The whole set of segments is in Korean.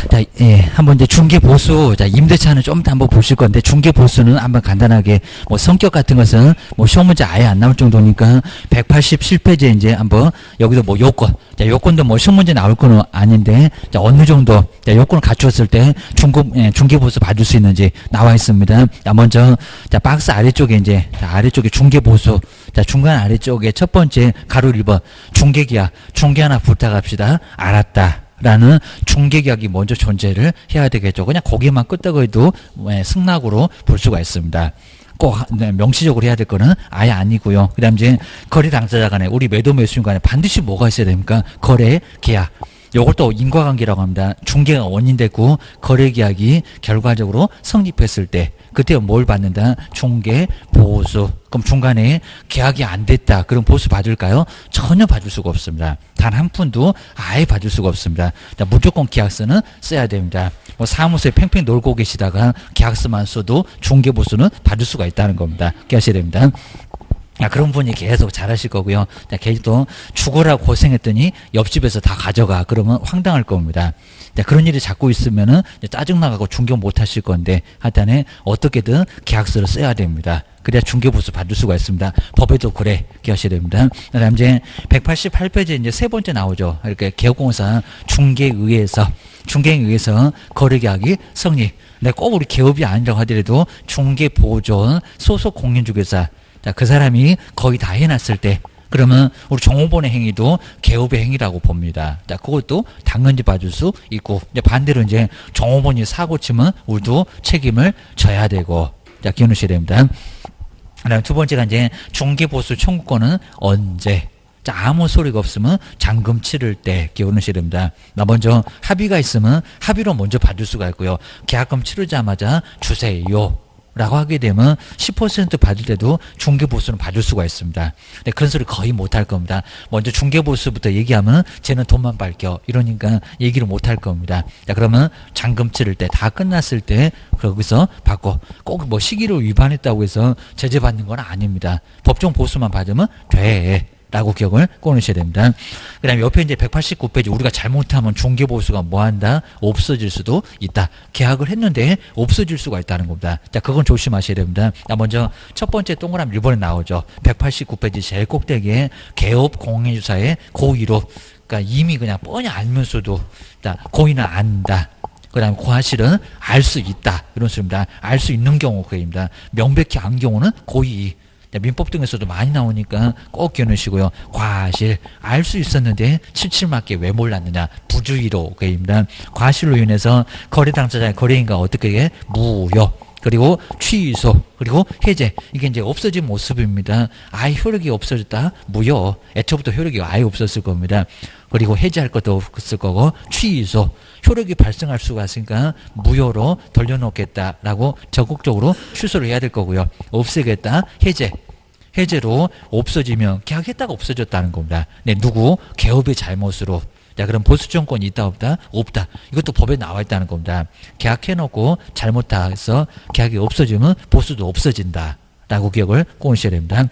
자, 예, 한번 이제 중개 보수, 자, 임대차는 좀 더 한번 보실 건데, 중개 보수는 한번 간단하게, 뭐, 성격 같은 것은, 뭐, 시험 문제 아예 안 나올 정도니까, 187페이지에 이제 한번, 여기도 뭐, 요건. 자, 요건도 뭐, 시험 문제 나올 거는 아닌데, 자, 어느 정도, 자, 요건을 갖추었을 때, 중개 보수 받을 수 있는지 나와 있습니다. 자, 먼저, 자, 박스 아래쪽에 이제, 자, 아래쪽에 중개 보수. 자, 중간 아래쪽에 첫 번째, 가로 1번, 중개계약, 중개 하나 부탁합시다. 알았다. 라는 중개계약이 먼저 존재를 해야 되겠죠. 그냥 거기만 끄떡해도 승낙으로 볼 수가 있습니다. 꼭 명시적으로 해야 될 거는 아예 아니고요. 그 다음 이제 거래 당사자 간에 우리 매도 매수인 간에 반드시 뭐가 있어야 됩니까? 거래 계약. 요걸 또 인과관계라고 합니다. 중개가 원인되고 거래 계약이 결과적으로 성립했을 때 그때 뭘 받는다? 중개 보수. 그럼 중간에 계약이 안 됐다. 그럼 보수 받을까요? 전혀 받을 수가 없습니다. 단 한 푼도 아예 받을 수가 없습니다. 자, 무조건 계약서는 써야 됩니다. 뭐 사무소에 팽팽 놀고 계시다가 계약서만 써도 중개 보수는 받을 수가 있다는 겁니다. 기억하셔야 됩니다. 야, 그런 분이 계속 잘하실 거고요. 자, 계속 죽으라고 고생했더니 옆집에서 다 가져가. 그러면 황당할 겁니다. 자, 그런 일이 자꾸 있으면은 짜증나가고 중개 못 하실 건데, 하여튼에 어떻게든 계약서를 써야 됩니다. 그래야 중개보수 받을 수가 있습니다. 법에도 그래. 기억하셔야 됩니다. 그 다음 이제 188페이지에 이제 세 번째 나오죠. 이렇게 개업공사 중개에 의해서 거래계약이 성립. 근데 꼭 우리 개업이 아니라고 하더라도 중개보존 소속 공인중개사. 자, 그 사람이 거의 다 해놨을 때, 그러면 우리 종업원의 행위도 개업의 행위라고 봅니다. 자, 그것도 당연히 봐줄 수 있고, 이제 반대로 이제 종업원이 사고 치면 우리도 책임을 져야 되고, 자, 기억하셔야 됩니다. 그 다음 두 번째가 이제 중개보수 청구권은 언제? 자, 아무 소리가 없으면 잔금 치를 때 기억하셔야 됩니다. 나 먼저 합의가 있으면 합의로 먼저 받을 수가 있고요. 계약금 치르자마자 주세요. 라고 하게 되면 10% 받을 때도 중개보수는 받을 수가 있습니다. 근데 그런 소리 거의 못 할 겁니다. 먼저 중개보수부터 얘기하면 쟤는 돈만 밝혀. 이러니까 얘기를 못 할 겁니다. 자, 그러면 잔금 치를 때 다 끝났을 때 거기서 받고 꼭 뭐 시기를 위반했다고 해서 제재받는 건 아닙니다. 법정 보수만 받으면 돼. 라고 기억을 꺼내셔야 됩니다. 그 다음에 옆에 이제 189페이지 우리가 잘못하면 중개보수가 뭐한다? 없어질 수도 있다. 계약을 했는데 없어질 수가 있다는 겁니다. 자, 그건 조심하셔야 됩니다. 자, 먼저 첫 번째 동그라미 1번에 나오죠. 189페이지 제일 꼭대기에 개업 공인주사의 고의로, 그러니까 이미 그냥 뻔히 알면서도 고의는 안다. 그 다음에 과실은 알 수 있다. 이런 소리입니다. 알 수 있는 경우 그입니다. 명백히 안 경우는 고의. 민법 등에서도 많이 나오니까 꼭 기억하시고요. 과실, 알 수 있었는데 칠칠맞게 왜 몰랐느냐. 부주의로 그입니다. 과실로 인해서 거래 당사자의 거래인가 어떻게 해? 무효. 그리고 취소, 그리고 해제. 이게 이제 없어진 모습입니다. 아예 효력이 없어졌다? 무효. 애초부터 효력이 아예 없었을 겁니다. 그리고 해제할 것도 없을 거고, 취소. 효력이 발생할 수가 있으니까 무효로 돌려놓겠다라고 적극적으로 취소를 해야 될 거고요. 없애겠다? 해제. 해제로 없어지면 계약했다가 없어졌다는 겁니다. 네, 누구? 개업의 잘못으로. 자, 그럼 보수청권이 있다 없다? 없다. 이것도 법에 나와 있다는 겁니다. 계약해놓고 잘못해서 계약이 없어지면 보수도 없어진다. 라고 기억을 꼬으셔야 됩니다.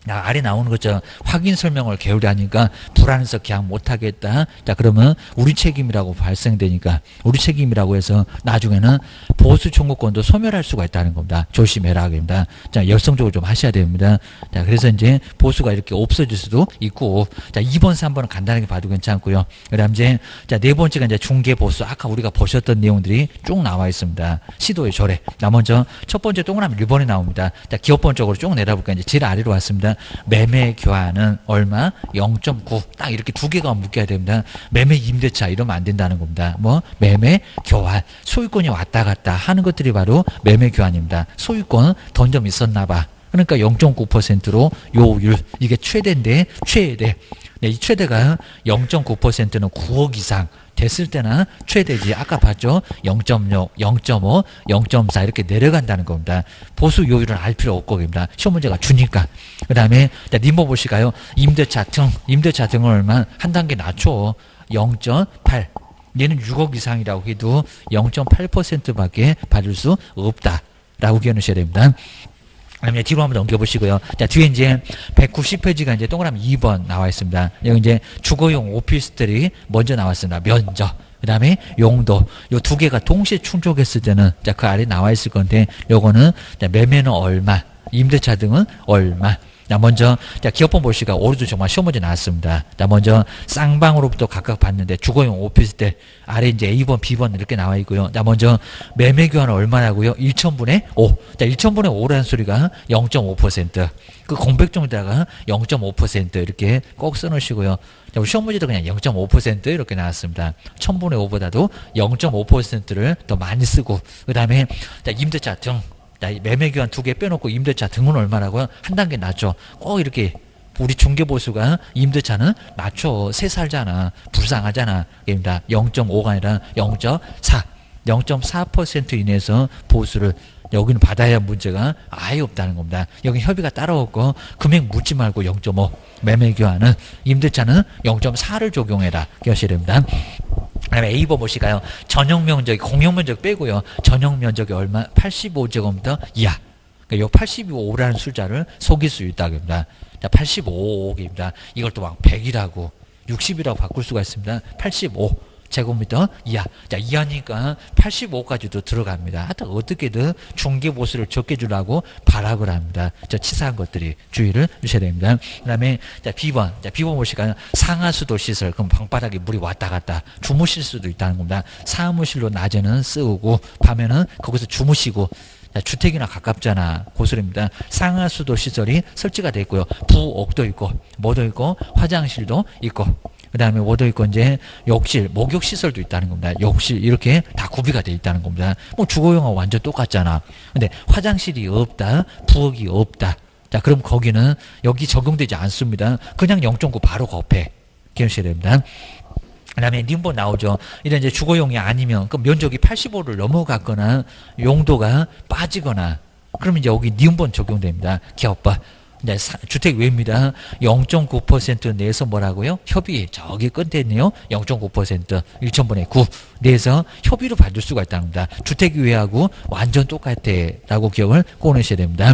아래 나오는 것처럼 확인 설명을 게을리 하니까 불안해서 계약 못하겠다. 자, 그러면 우리 책임이라고 발생되니까 우리 책임이라고 해서 나중에는 보수 청구권도 소멸할 수가 있다는 겁니다. 조심해라 합니다. 자, 열성적으로 좀 하셔야 됩니다. 자, 그래서 이제 보수가 이렇게 없어질 수도 있고, 자, 2번, 3번은 간단하게 봐도 괜찮고요. 그다음 이제 자, 네 번째가 이제 중개 보수. 아까 우리가 보셨던 내용들이 쭉 나와 있습니다. 시도의 조례. 나 먼저 첫 번째 동그라미 1번에 나옵니다. 자, 기업번 쪽으로 쭉 내려볼까요? 이제 제일 아래로 왔습니다. 매매 교환은 얼마? 0.9. 딱 이렇게 두 개가 묶여야 됩니다. 매매 임대차 이러면 안 된다는 겁니다. 뭐 매매 교환, 소유권이 왔다 갔다 하는 것들이 바로 매매 교환입니다. 소유권 돈 좀 있었나 봐. 그러니까 0.9%로 요율, 이게 최대인데 최대. 네, 이 최대가 0.9%는 9억 이상 됐을 때나 최대지. 아까 봤죠? 0.6, 0.5, 0.4 이렇게 내려간다는 겁니다. 보수 요율은 알 필요 없고 입니다. 시험 문제가 주니까. 그 다음에 님보 보실까요? 임대차 등은 얼마? 한 단계 낮춰. 0.8. 얘는 6억 이상이라고 해도 0.8%밖에 받을 수 없다라고 기억하셔야 됩니다. 그다음에 뒤로 한번 넘겨보시고요. 자, 뒤에 이제 190페이지가 이제 동그라미 2번 나와 있습니다. 여기 이제 주거용 오피스텔이 먼저 나왔습니다. 면적. 그 다음에 용도. 요 두 개가 동시에 충족했을 때는, 자, 그 아래 나와 있을 건데, 요거는, 자, 매매는 얼마, 임대차 등은 얼마. 자, 먼저, 자, 기업본 보시가 오류도 정말 시험 문제 나왔습니다. 자, 먼저, 쌍방으로부터 각각 봤는데, 주거용 오피스텔, 아래 이제 A번, B번 이렇게 나와 있고요. 자, 먼저, 매매 교환은 얼마라고요? 1,000분의 5. 자, 1,000분의 5라는 소리가 0.5%. 그 공백종에다가 0.5% 이렇게 꼭 써놓으시고요. 자, 우리 시험 문제도 그냥 0.5% 이렇게 나왔습니다. 1,000분의 5보다도 0.5%를 더 많이 쓰고, 그 다음에, 자, 임대차 등, 자, 매매교환 두 개 빼놓고 임대차 등은 얼마라고요? 한 단계 낮죠. 꼭 이렇게 우리 중개보수가 임대차는 낮춰. 세 살잖아. 불쌍하잖아. 입니다. 0.5가 아니라 0.4. 0.4% 이내에서 보수를 여기는 받아야 할 문제가 아예 없다는 겁니다. 여기 협의가 따라오고 금액 묻지 말고 0.5. 매매교환은 임대차는 0.4를 적용해라. 기억하셔야 됩니다. 그다음에 A번 보시가요. 전용 면적이 공용 면적 빼고요. 전용 면적이 얼마? 85제곱미터 이하. 그러니까 요 85라는 숫자를 속일 수 있다고 합니다. 자, 85입니다. 이걸 또 막 100이라고 60이라고 바꿀 수가 있습니다. 85제곱미터 이하. 자, 이하니까 85까지도 들어갑니다. 하여튼 어떻게든 중개보수를 적게 주라고 발악을 합니다. 저 치사한 것들이 주의를 주셔야 됩니다. 그 다음에, 자, B번. 자, B번 보시니까 상하수도 시설. 그럼 방바닥에 물이 왔다 갔다. 주무실 수도 있다는 겁니다. 사무실로 낮에는 쓰고, 밤에는 거기서 주무시고, 자, 주택이나 가깝잖아. 고소입니다. 상하수도 시설이 설치가 되어 있고요. 부엌도 있고, 뭐도 있고, 화장실도 있고, 그 다음에 뭐도 있고, 이제, 욕실, 목욕시설도 있다는 겁니다. 욕실, 이렇게 다 구비가 되어 있다는 겁니다. 뭐, 주거용하고 완전 똑같잖아. 근데, 화장실이 없다, 부엌이 없다. 자, 그럼 거기는, 여기 적용되지 않습니다. 그냥 0.9 바로 거패. 기억하셔야 됩니다. 그 다음에 님본 나오죠. 이런 이제 주거용이 아니면, 그 면적이 85를 넘어갔거나, 용도가 빠지거나, 그러면 이제 여기 님본 적용됩니다. 기업봐. 네, 주택 외입니다. 0.9% 내에서 뭐라고요? 협의. 저기 끝에 있네요. 0.9%. 1,000분의 9. 내에서 협의로 받을 수가 있다는 겁니다. 주택 외하고 완전 똑같아. 라고 기억을 꺼내셔야 됩니다.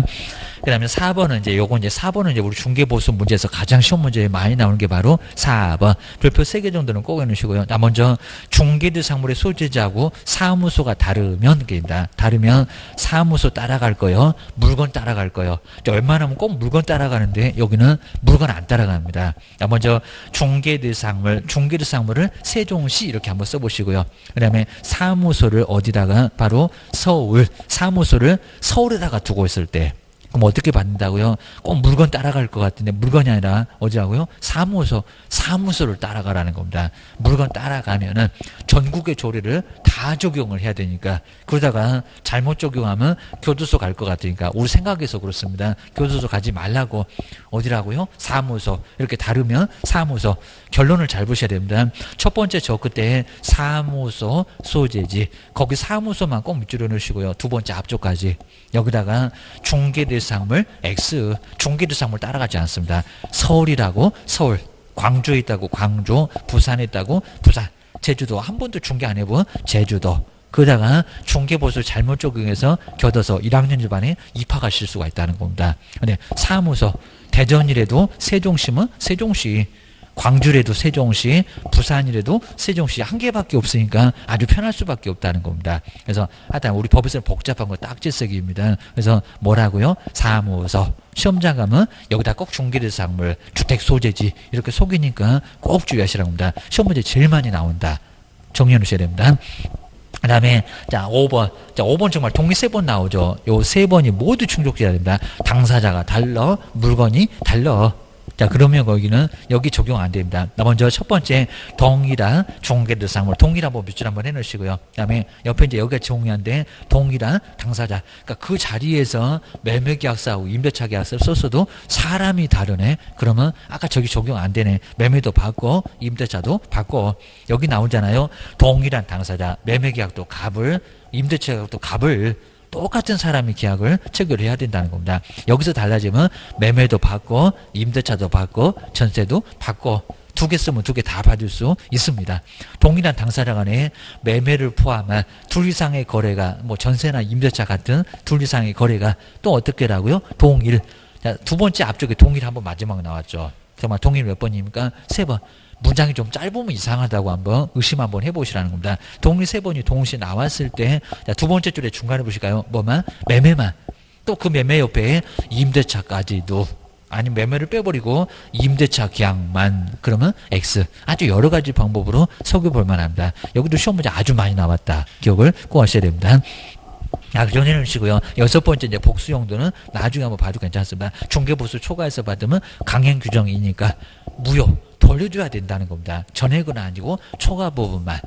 그 다음에 4번은 이제 요건 이제 4번은 이제 우리 중개보수 문제에서 가장 시험 문제에 많이 나오는 게 바로 4번. 별표 3개 정도는 꼭 해놓으시고요. 자, 먼저 중개대상물의 소재지하고 사무소가 다르면, 입니다. 다르면 사무소 따라갈 거요. 물건 따라갈 거요. 웬만하면 꼭 물건 따라가는데 여기는 물건 안 따라갑니다. 자, 먼저 중개대상물을 세종시 이렇게 한번 써보시고요. 그 다음에 사무소를 어디다가 바로 서울, 사무소를 서울에다가 두고 있을 때 그럼 어떻게 받는다고요? 꼭 물건 따라갈 것 같은데 물건이 아니라 어디라고요? 사무소를 따라가라는 겁니다. 물건 따라가면은 전국의 조례를 다 적용을 해야 되니까 그러다가 잘못 적용하면 교도소 갈 것 같으니까 우리 생각해서 그렇습니다. 교도소 가지 말라고 어디라고요? 사무소. 이렇게 다르면 사무소. 결론을 잘 보셔야 됩니다. 첫 번째 저 그때 사무소 소재지. 거기 사무소만 꼭 밑줄여 넣으시고요. 두 번째 앞쪽까지. 여기다가 중개대상물 X. 중개대상물 따라가지 않습니다. 서울이라고 서울. 광주에 있다고 광주. 부산에 있다고 부산. 제주도 한 번도 중개 안 해본 제주도. 그러다가 중개보수 잘못 적용해서 교도소 1학년 집안에 입학하실 수가 있다는 겁니다. 근데 사무소 대전이라도 세종시면 세종시, 광주라도 세종시, 부산이라도 세종시 한 개밖에 없으니까 아주 편할 수밖에 없다는 겁니다. 그래서 하여튼 우리 법에서는 복잡한 거 딱지쓰기입니다. 그래서 뭐라고요? 사무소. 시험장 가면 여기다 꼭 중개대상물, 주택 소재지 이렇게 속이니까 꼭 주의하시라고 합니다. 시험 문제 제일 많이 나온다. 정리해 놓으셔야 됩니다. 그 다음에, 자, 5번. 자, 5번 정말 동의 3번 나오죠. 요 3번이 모두 충족돼야 됩니다. 당사자가 달러, 물건이 달러. 자, 그러면 거기는 여기 적용 안 됩니다. 먼저 첫 번째, 동일한 중개대상물. 동일한 뭐 밑줄 한번 해놓으시고요. 그 다음에 옆에 이제 여기가 중요한데, 동일한 당사자. 그러니까 그 자리에서 매매계약서하고 임대차 계약서를 썼어도 사람이 다르네. 그러면 아까 저기 적용 안 되네. 매매도 받고, 임대차도 받고. 여기 나오잖아요. 동일한 당사자. 매매계약도 갑을, 임대차계약도 갑을. 똑같은 사람이 계약을 체결해야 된다는 겁니다. 여기서 달라지면 매매도 받고 임대차도 받고 전세도 받고 두 개 쓰면 두 개 다 받을 수 있습니다. 동일한 당사자 간에 매매를 포함한 둘 이상의 거래가 뭐 전세나 임대차 같은 둘 이상의 거래가 또 어떻게라고요? 동일. 자, 두 번째 앞쪽에 동일 한번 마지막 나왔죠. 정말 동일 몇 번입니까? 3번. 문장이 좀 짧으면 이상하다고 한번 의심 한번 해보시라는 겁니다. 동리 세 번이 동시에 나왔을 때, 자, 두 번째 줄에 중간에 보실까요? 뭐만? 매매만. 또 그 매매 옆에 임대차까지도. 아니 매매를 빼버리고 임대차 계약만. 그러면 X. 아주 여러 가지 방법으로 속여볼 만합니다. 여기도 시험 문제 아주 많이 나왔다. 기억을 꼭 하셔야 됩니다. 정리해 놓으시고요. 여섯 번째 이제 복수 용도는 나중에 한번 봐도 괜찮습니다. 중개보수 초과해서 받으면 강행 규정이니까 무효 돌려줘야 된다는 겁니다. 전액은 아니고 초과 부분만.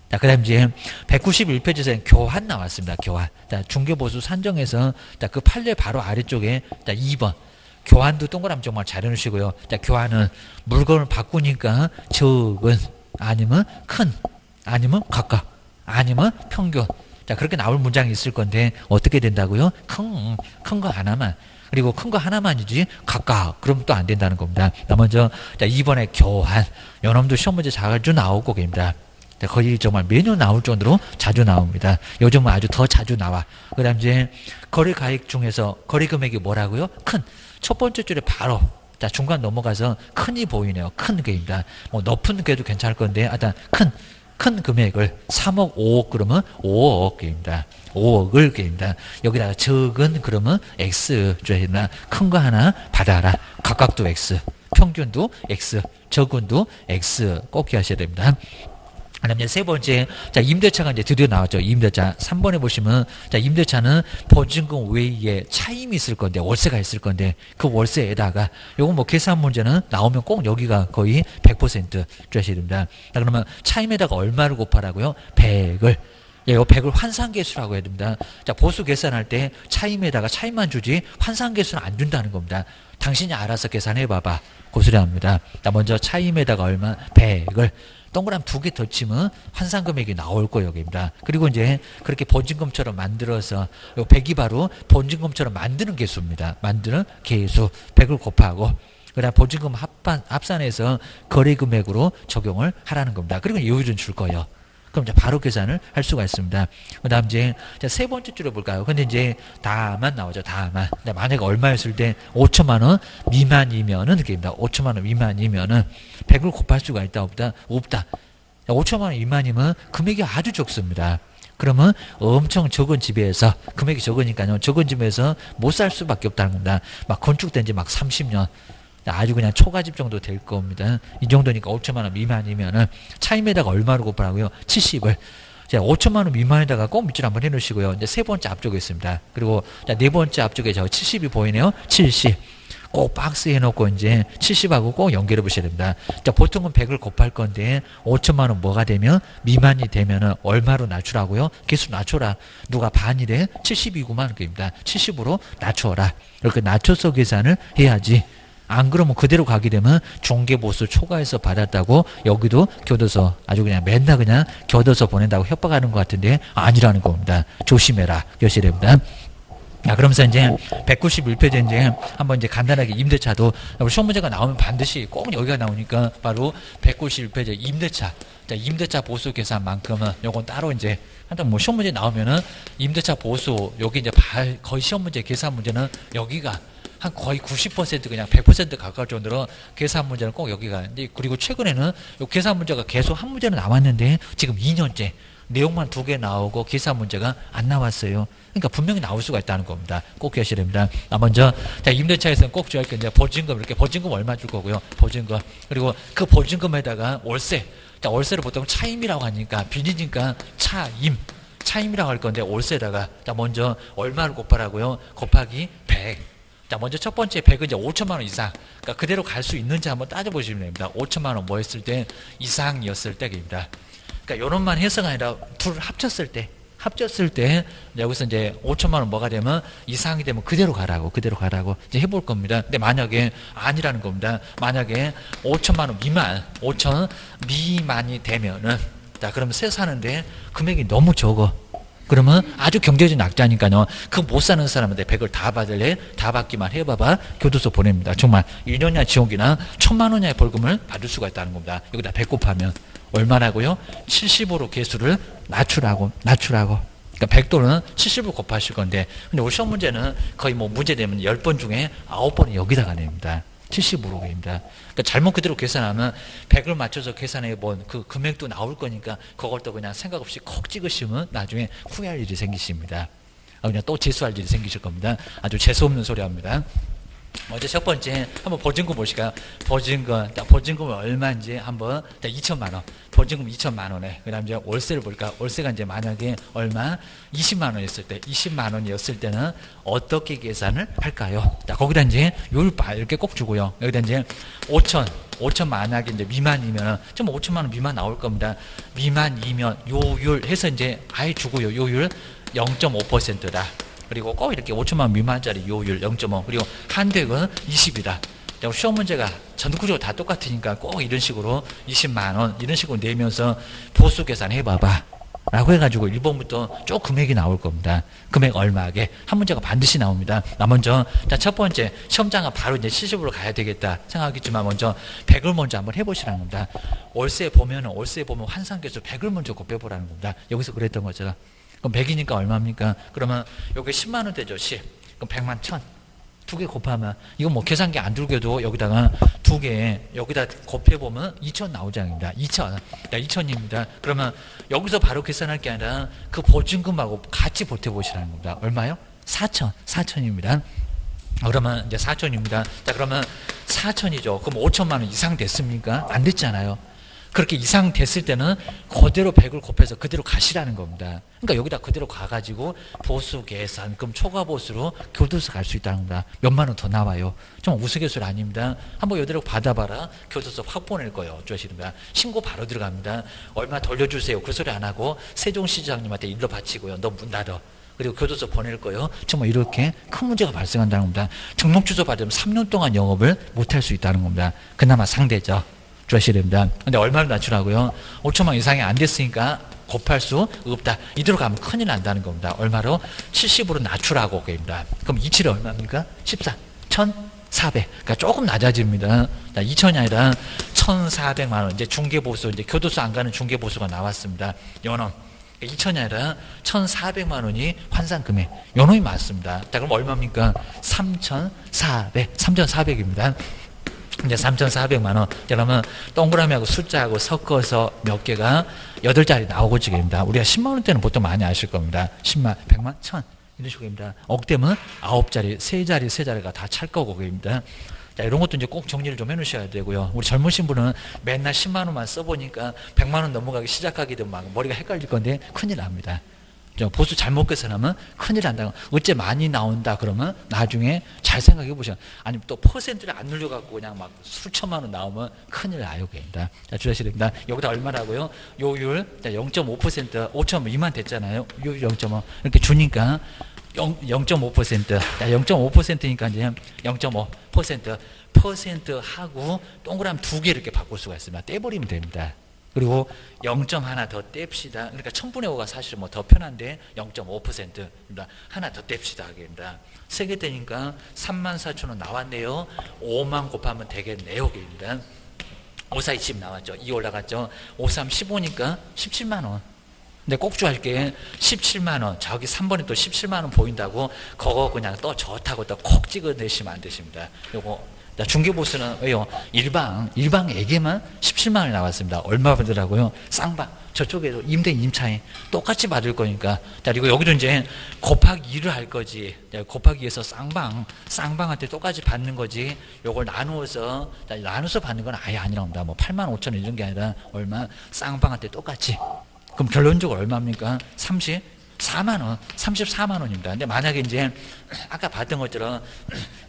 자, 그 다음 이제 191페이지에서는 교환 나왔습니다. 교환. 자, 중개보수 산정에서 자, 그 판례 바로 아래쪽에 자, 2번. 교환도 동그라미 정말 잘 해놓으시고요. 자, 교환은 물건을 바꾸니까 적은 아니면 큰 아니면 각각 아니면 평균. 자, 그렇게 나올 문장이 있을 건데 어떻게 된다고요? 큰 거 하나만. 그리고 큰 거 하나만이지 각각. 그럼 또 안 된다는 겁니다. 먼저 자, 2번에 교환. 요놈도 시험 문제 자주 나오고 계십니다. 거의 정말 매년 나올 정도로 자주 나옵니다. 요즘은 아주 더 자주 나와. 그 다음 이제 거래 가액 중에서 거래 금액이 뭐라고요? 큰. 첫 번째 줄에 바로 자, 중간 넘어가서 큰이 보이네요. 큰 게입니다. 뭐 높은 게도 괜찮을 건데 하여튼 큰 금액을 3억 5억 그러면 5억 개입니다. 5억을 개입니다. 여기다가 적은 그러면 X 줘야 큰 거 하나 받아라. 각각도 X. 평균도 X. 적은도 X. 꼭 기하셔야 됩니다. 그다음 이제 세 번째, 자, 임대차가 이제 드디어 나왔죠. 임대차. 3번에 보시면, 자, 임대차는 보증금 외에 차임이 있을 건데, 월세가 있을 건데, 그 월세에다가, 요거 뭐 계산 문제는 나오면 꼭 여기가 거의 100% 주셔야 됩니다. 자, 그러면 차임에다가 얼마를 곱하라고요? 100을. 예, 요 100을 환산계수라고 해야 됩니다. 자, 보수 계산할 때 차임에다가 차임만 주지 환산계수는 안 준다는 겁니다. 당신이 알아서 계산해 봐봐. 고소리 합니다. 자, 먼저 차임에다가 얼마? 100을. 동그라미 2개 더 치면 환산 금액이 나올 거예요, 여기입니다. 그리고 이제 그렇게 보증금처럼 만들어서 요 100이 바로 보증금처럼 만드는 개수입니다. 만드는 개수 100을 곱하고 그다음 보증금 합산해서 거래 금액으로 적용을 하라는 겁니다. 그리고 요율은 줄 거예요. 그럼 이제 바로 계산을 할 수가 있습니다. 그 다음 이제 세 번째 줄에 볼까요? 근데 이제 다만 나오죠. 다만. 근데 만약에 얼마였을 때 5천만 원 미만이면은 이렇게입니다. 5천만 원 미만이면은 100을 곱할 수가 있다 없다? 없다. 5천만 원 미만이면 금액이 아주 적습니다. 그러면 엄청 적은 집에서 금액이 적으니까요. 적은 집에서 못 살 수밖에 없다는 겁니다. 막 건축된 지 막 30년. 아주 그냥 초가집 정도 될 겁니다. 이 정도니까 5천만 원 미만이면은 차임에다가 얼마로 곱하라고요? 70을. 자, 5천만 원 미만에다가 꼭 밑줄 한번 해놓으시고요. 이제 세 번째 앞쪽에 있습니다. 그리고 자, 네 번째 앞쪽에 저 70이 보이네요. 70. 꼭 박스에 놓고 이제 70하고 꼭 연결해 보셔야 됩니다. 자, 보통은 100을 곱할 건데 5천만 원 뭐가 되면 미만이 되면은 얼마로 낮추라고요? 개수 낮춰라. 누가 반이래? 70이구만 그입니다. 70으로 낮춰라. 이렇게 낮춰서 계산을 해야지. 안 그러면 그대로 가게 되면 중개보수 초과해서 받았다고 여기도 교도소 아주 그냥 맨날 그냥 교도소 보낸다고 협박하는 것 같은데 아니라는 겁니다. 조심해라. 교시야 됩니다. 자, 그러면서 이제 191페이지 이제 한번 이제 간단하게 임대차도 시험 문제가 나오면 반드시 꼭 여기가 나오니까 바로 191페이지 임대차. 자, 임대차 보수 계산만큼은 요건 따로 이제 한번 뭐 시험 문제 나오면은 임대차 보수 여기 이제 거의 시험 문제 계산 문제는 여기가 한 거의 90% 그냥 100% 가까울 정도로 계산 문제는 꼭 여기가. 그리고 최근에는 요 계산 문제가 계속 한 문제는 나왔는데 지금 2년째 내용만 2개 나오고 계산 문제가 안 나왔어요. 그러니까 분명히 나올 수가 있다는 겁니다. 꼭 기억하셔야 됩니다. 먼저 자, 임대차에서는 꼭 줘야 할 게 이제 보증금 이렇게 보증금 얼마 줄 거고요. 보증금. 그리고 그 보증금에다가 월세. 자, 월세를 보통 차임이라고 하니까 빚이니까 차임이라고 할 건데 월세에다가 자, 먼저 얼마를 곱하라고요? 곱하기 100. 자, 먼저 첫 번째 100은 이제 5천만 원 이상. 그러니까 그대로 갈 수 있는지 한번 따져보시면 됩니다. 5천만 원 뭐 했을 때 이상이었을 때입니다. 그러니까 요런만 해서가 아니라 둘 합쳤을 때 여기서 이제 5천만 원 뭐가 되면 이상이 되면 그대로 가라고 이제 해볼 겁니다. 근데 만약에 아니라는 겁니다. 만약에 5천만 원 미만, 5천 미만이 되면은 자, 그러면 세 사는데 금액이 너무 적어. 그러면 아주 경제적 약자니까요. 그 못 사는 사람한테 100을 다 받을래? 다 받기만 해봐봐. 교도소 보냅니다. 정말 1년이나 지옥이나 1,000만 원이나 벌금을 받을 수가 있다는 겁니다. 여기다 100 곱하면 얼마라고요? 70으로 개수를 낮추라고. 그러니까 100도는 70을 곱하실 건데 근데 우리 시험 문제는 거의 뭐 문제 되면 10번 중에 9번이 여기다가 냅니다. 75%입니다. 그러니까 잘못 그대로 계산하면 100을 맞춰서 계산해 본 그 금액도 나올 거니까 그걸 또 그냥 생각 없이 콕 찍으시면 나중에 후회할 일이 생기십니다. 그냥 또 재수할 일이 생기실 겁니다. 아주 재수없는 소리 합니다. 먼저 첫 번째 한번 보증금 보실까요? 보증금은 얼마인지 한번 2천만 원. 보증금 2천만 원에 그다음 이제 월세를 볼까? 월세가 이제 만약에 얼마? 20만 원이었을 때, 20만 원이었을 때는 어떻게 계산을 할까요? 자, 거기다 이제 요율바 이렇게 꼭 주고요. 여기다 이제 5천 만약에 이제 미만이면은 좀 5천만 원 미만 나올 겁니다. 미만이면 요율 해서 이제 아예 주고요. 요율 0.5%다. 그리고 꼭 이렇게 5천만 원 미만짜리 요율 0.5 그리고 한도액은 20이다. 시험 문제가 전국적으로 다 똑같으니까 꼭 이런 식으로 20만 원 이런 식으로 내면서 보수 계산해 봐봐 라고 해가지고 1번부터 쭉 금액이 나올 겁니다. 금액 얼마게 한 문제가 반드시 나옵니다. 먼저 첫 번째 시험장은 바로 이제 70으로 가야 되겠다 생각하겠지만 먼저 100을 먼저 한번 해보시라는 겁니다. 월세 보면 환산계수 100을 먼저 곱해보라는 겁니다. 여기서 그랬던 것처럼 그럼 100이니까 얼마입니까? 그러면 여기 10만 원 되죠. 10. 그럼 100만 1000. 두 개 곱하면 이건 뭐 계산기 안 들게도 여기다가 두 개 여기다 곱해보면 2000 나오잖아요. 2000. 2000입니다. 그러면 여기서 바로 계산할 게 아니라 그 보증금하고 같이 보태보시라는 겁니다. 얼마요? 4000. 4000입니다. 그러면 이제 4000입니다. 자, 그러면 4000이죠. 그럼 5천만 원 이상 됐습니까? 안 됐잖아요. 그렇게 이상 됐을 때는 그대로 100을 곱해서 그대로 가시라는 겁니다. 그러니까 여기다 그대로 가가지고 보수 계산, 그럼 초과 보수로 교도소 갈 수 있다는 겁니다. 몇만 원 더 나와요. 좀 우스갯소리 아닙니다. 한번 이대로 받아봐라. 교도소 확 보낼 거예요. 어쩌시는가. 신고 바로 들어갑니다. 얼마 돌려주세요. 그 소리 안 하고 세종시장님한테 일러 바치고요. 너 문 닫아. 그리고 교도소 보낼 거예요. 정말 이렇게 큰 문제가 발생한다는 겁니다. 등록주소 받으면 3년 동안 영업을 못할 수 있다는 겁니다. 그나마 상대죠. 주셔야 됩니다. 근데 얼마를 낮추라고요? 5천만 이상이 안 됐으니까 곱할 수 없다. 이대로 가면 큰일 난다는 겁니다. 얼마로? 70으로 낮추라고 그럽니다. 그럼 27이 얼마입니까? 14. 1,400. 그러니까 조금 낮아집니다. 2천이 아니라 1,400만 원. 이제 중개보수, 이제 교도소 안 가는 중개보수가 나왔습니다. 요놈. 2천이 아니라 1,400만 원이 환산금액. 요놈이 맞습니다. 자, 그럼 얼마입니까? 3,400. 3,400입니다. 이제 3,400만 원. 그러면 동그라미하고 숫자하고 섞어서 몇 개가 8자리 나오고 지금입니다. 우리가 10만 원대는 보통 많이 아실 겁니다. 10만, 100만, 1000 이런 식입니다. 억대면 9자리, 3자리가 다 찰 거고 그입니다. 자, 이런 것도 이제 꼭 정리를 좀 해놓으셔야 되고요. 우리 젊으신 분은 맨날 10만 원만 써보니까 100만 원 넘어가기 시작하게 되면 막 머리가 헷갈릴 건데 큰일 납니다. 보수 잘못 계산하면 큰일 난다. 어째 많이 나온다 그러면 나중에 잘 생각해 보셔. 아니면 또 퍼센트를 안 눌려갖고 그냥 막 수천만 원 나오면 큰일 나요. 자, 주셔야 됩니다. 여기다 얼마라고요? 요율 0.5% 5천 미만 됐잖아요. 요율 0.5 이렇게 주니까 0.5% 0.5%니까 이제 0.5% 퍼센트하고 동그라미 2개 이렇게 바꿀 수가 있습니다. 떼버리면 됩니다. 그리고 0.1 더 뗍시다. 그러니까 1000분의 5가 사실 뭐 더 편한데 0.5%입니다. 하나 더 뗍시다 하겠습니다. 3개 되니까 34,000원 나왔네요. 5만 곱하면 되겠네요. 입니다. 5, 4, 20 나왔죠. 2 올라갔죠. 5, 3, 15니까 17만 원. 근데 꼭주 할게 17만 원. 저기 3번에 또 17만 원 보인다고 그거 그냥 또 좋다고 또 콕 찍어내시면 안 되십니다. 요거 중개보수는 왜요? 일방에게만 17만 원이 나왔습니다. 얼마 받으라고요? 쌍방. 저쪽에도 임대 임차인 똑같이 받을 거니까. 자, 그리고 여기도 이제 곱하기 2를 할 거지. 곱하기 2에서 쌍방한테 똑같이 받는 거지. 요걸 나누어서 받는 건 아예 아니라고 합니다. 뭐 8만 5천 원 이런 게 아니라 얼마? 쌍방한테 똑같이. 그럼 결론적으로 얼마입니까? 34만 원, 34만 원입니다. 근데 만약에 이제 아까 봤던 것처럼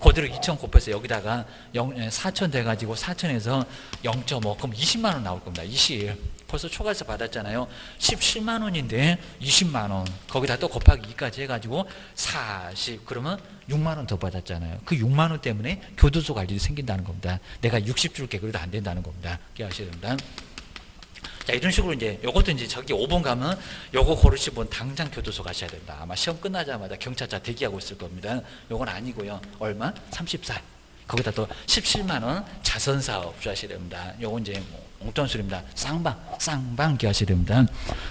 그대로 2천 곱해서 여기다가 4천 돼가지고 4천에서 0.5 그럼 20만 원 나올 겁니다. 20 벌써 초과해서 받았잖아요. 17만 원인데 20만 원 거기다 또 곱하기 2까지 해가지고 40 그러면 6만 원 더 받았잖아요. 그 6만 원 때문에 교도소 갈 일이 생긴다는 겁니다. 내가 60 줄게 그래도 안 된다는 겁니다. 기억하셔야 됩니다. 자, 이런 식으로 이제 요것도 이제 저기 5번 가면 요거 고르시면 당장 교도소 가셔야 된다. 아마 시험 끝나자마자 경찰차 대기하고 있을 겁니다. 요건 아니고요. 얼마? 34. 거기다 또 17만 원 자선사업 하셔야 됩니다. 요거 이제 옹돈술입니다. 쌍방 기하셔야 됩니다.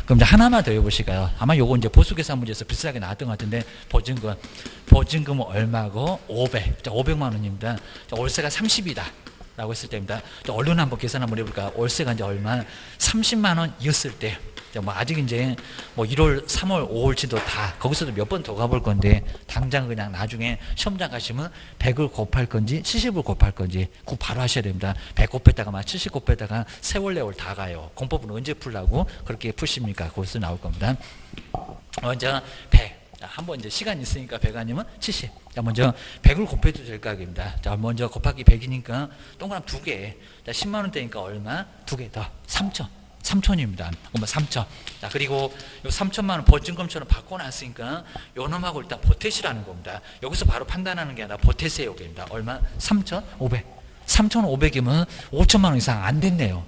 그럼 이제 하나만 더 해보실까요? 아마 요거 이제 보수계산 문제에서 비슷하게 나왔던 것 같은데, 보증금은 얼마고? 500만 원입니다. 월세가 30이다. 라고 했을 때입니다. 얼른 한번 계산 한번 해볼까요? 월세가 이제 얼마? 30만 원이었을 때, 뭐 아직 이제 뭐 1월, 3월, 5월치도 다 거기서도 몇 번 더 가볼 건데, 당장 그냥 나중에 시험장 가시면 100을 곱할 건지 70을 곱할 건지 그거 바로 하셔야 됩니다. 100 곱했다가 막 70 곱했다가 세월 내월 다 가요. 공법은 언제 풀라고 그렇게 푸십니까? 거기서 나올 겁니다. 먼저 100. 한번 이제 시간 있으니까 100 아니면 70. 자, 먼저 100을 곱해도 될 가격입니다. 자, 먼저 곱하기 100이니까 동그라미 2개. 자, 10만 원대니까 얼마? 2개 더. 3천입니다. 그러면 3천. 자, 그리고 요 3천만 원 보증금처럼 바꿔놨으니까 요 놈하고 일단 보태시라는 겁니다. 여기서 바로 판단하는 게 아니라 보태세요. 여기입니다. 얼마? 3,500. 3,500이면 5천만 원 이상 안 됐네요.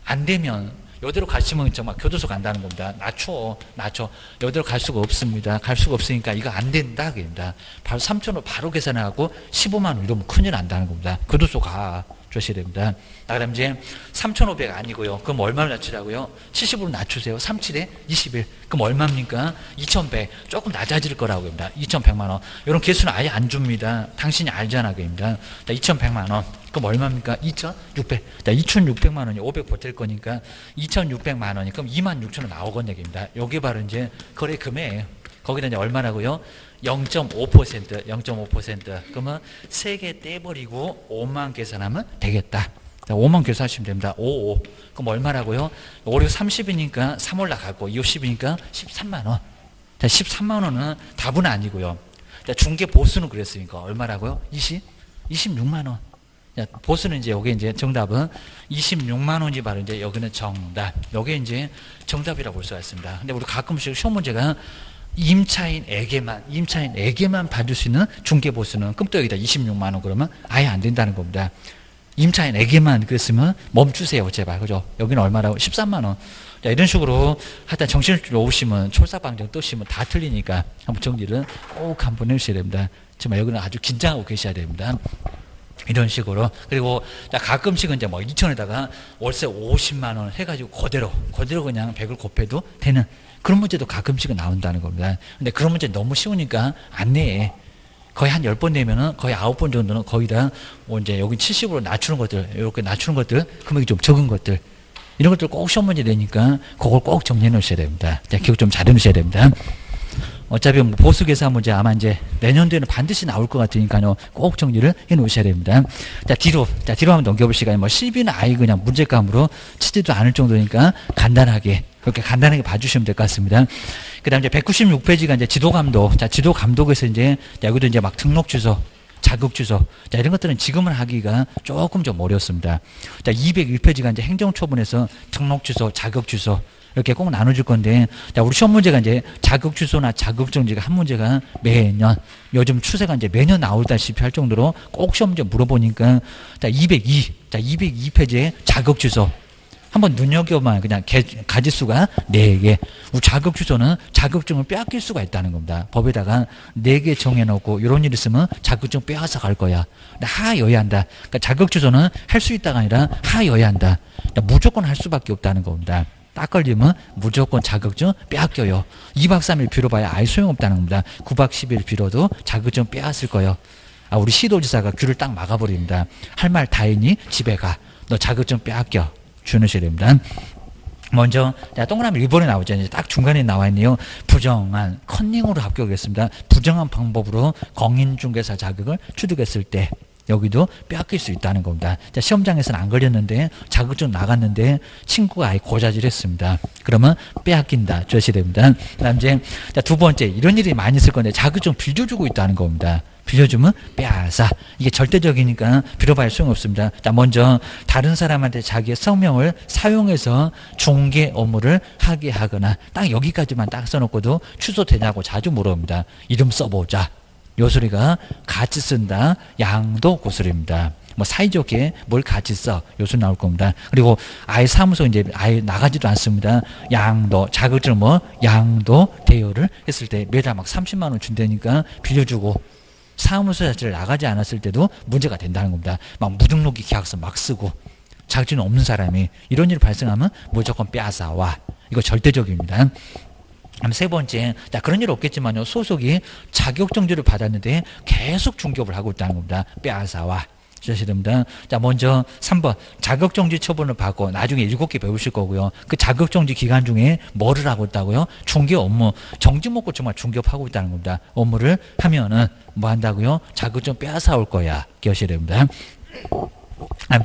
안 되면 여대로 가시면 정말 교도소 간다는 겁니다. 낮춰. 여대로 갈 수가 없습니다. 갈 수가 없으니까 이거 안 된다. 그입니다. 바로 3천원 바로 계산하고 15만 원 이러면 큰일 난다는 겁니다. 교도소 가. 주셔야 됩니다. 그다음 이제 3,500 아니고요. 그럼 얼마를 낮추라고요? 70으로 낮추세요. 37에 21. 그럼 얼마입니까? 2,100. 조금 낮아질 거라고 합니다. 2,100만 원. 이런 개수는 아예 안 줍니다. 당신이 알잖아. 그입니다. 2,100만 원. 그럼 얼마입니까? 2,600. 2,600만 원이 500 보탤 거니까 2,600만 원이 그럼 26,000원 나오건 얘기입니다. 요게 바로 이제 거래 금액. 거기다 이제 얼마라고요? 0.5%. 그러면 3개 떼버리고 5만 계산하면 되겠다. 자, 5만 계산하시면 됩니다. 55. 그럼 얼마라고요? 5, 6, 30이니까 3 올라가고 2, 10이니까 13만 원. 자, 13만 원은 답은 아니고요. 자, 중개 보수는 그랬으니까 얼마라고요? 26만 원. 자, 보수는 이제 여기 이제 정답은 26만 원이 바로 이제 여기는 정답. 여기 이제 정답이라고 볼 수가 있습니다. 근데 우리 가끔씩 시험 문제가 임차인에게만 받을 수 있는 중개보수는 끔떡이다. 26만 원 그러면 아예 안 된다는 겁니다. 임차인에게만 그랬으면 멈추세요. 제발. 그죠? 여기는 얼마라고? 13만 원. 자, 이런 식으로 하여튼 정신을 놓으시면 촐싹방정 뜨시면 다 틀리니까 한번 정리를 꼭 한번 해주셔야 됩니다. 정말 여기는 아주 긴장하고 계셔야 됩니다. 이런 식으로. 그리고 자, 가끔씩은 이제 뭐 2천에다가 월세 50만 원 해가지고 그대로 그냥 100을 곱해도 되는 그런 문제도 가끔씩은 나온다는 겁니다. 근데 그런 문제 너무 쉬우니까 안 내. 거의 한 10번 내면은 거의 9번 정도는 거의 다 뭐 이제 여기 70으로 낮추는 것들, 이렇게 낮추는 것들, 금액이 좀 적은 것들, 이런 것들 꼭 시험 문제 내니까 그걸 꼭 정리해 놓으셔야 됩니다. 자, 기억 좀 잘 해 놓으셔야 됩니다. 어차피 뭐 보수 계산 문제 아마 이제 내년도에는 반드시 나올 것 같으니까요. 꼭 정리를 해 놓으셔야 됩니다. 자, 뒤로 한번 넘겨볼 시간에 뭐 CB는 아예 그냥 문제감으로 치지도 않을 정도니까 간단하게, 그렇게 간단하게 봐주시면 될 것 같습니다. 그 다음 이제 196페이지가 이제 지도감독. 자, 지도감독에서 이제, 여기도 이제 막 등록 주소, 자격 주소. 자, 이런 것들은 지금은 하기가 조금 좀 어렵습니다. 자, 201페이지가 이제 행정처분에서 등록 주소, 자격 주소. 이렇게 꼭 나눠줄 건데, 자, 우리 시험 문제가 이제 자격 주소나 자격증지가 한 문제가 매년, 요즘 추세가 이제 매년 나오다시피 할 정도로 꼭 시험 문제 물어보니까, 자, 202페이지에 자격 주소. 한번 눈여겨만 그냥 가지수가 4개. 우리 자격 주소는 자격증을 빼앗길 수가 있다는 겁니다. 법에다가 4개 정해놓고 이런 일 있으면 자격증 빼앗아 갈 거야. 하여야 한다. 그러니까 자격 주소는 할 수 있다가 아니라 하여야 한다. 그러니까 무조건 할 수밖에 없다는 겁니다. 딱 걸리면 무조건 자격증 빼앗겨요. 2박 3일 빌어봐야 아예 소용없다는 겁니다. 9박 10일 빌어도 자격증 빼앗을 거예요. 아, 우리 시도지사가 귀를 딱 막아버립니다. 할 말 다 했니? 집에 가. 너 자격증 빼앗겨. 주셔야 됩니다. 먼저 동그라미 1번에 나오잖아요. 딱 중간에 나와 있네요. 부정한 컨닝으로 합격했습니다. 부정한 방법으로 공인중개사 자격을 취득했을 때 여기도 빼앗길 수 있다는 겁니다. 자, 시험장에서는 안 걸렸는데 자격증 나갔는데 친구가 아예 고자질했습니다. 그러면 빼앗긴다 주셔야 됩니다. 그다음 이제 두 번째, 이런 일이 많이 있을 건데 자격증 빌려주고 있다는 겁니다. 빌려주면 빼앗아. 이게 절대적이니까 빌어봐야 소용없습니다. 자, 먼저 다른 사람한테 자기의 성명을 사용해서 중개 업무를 하게 하거나, 딱 여기까지만 딱 써놓고도 취소되냐고 자주 물어봅니다. 이름 써보자. 요 소리가 같이 쓴다. 양도 고소리입니다. 뭐 사이좋게 뭘 같이 써. 요소 나올 겁니다. 그리고 아예 사무소 이제 아예 나가지도 않습니다. 양도, 자격증 뭐 양도 대여를 했을 때 매달 막 30만 원 준다니까 빌려주고, 사무소 자체를 나가지 않았을 때도 문제가 된다는 겁니다. 막 무등록이 계약서 막 쓰고 자격증 없는 사람이 이런 일이 발생하면 무조건 빼앗아와. 이거 절대적입니다. 세 번째, 자, 그런 일 없겠지만요. 소속이 자격정지를 받았는데 계속 중개업을 하고 있다는 겁니다. 빼앗아와. 주셔야 됩니다. 자, 먼저 3번. 자격정지 처분을 받고 나중에 7개 배우실 거고요. 그 자격정지 기간 중에 뭐를 하고 있다고요? 중개 업무. 정지 먹고 정말 중개업하고 있다는 겁니다. 업무를 하면은 뭐 한다고요? 자격증 빼앗아 올 거야. 기억하셔야 됩니다.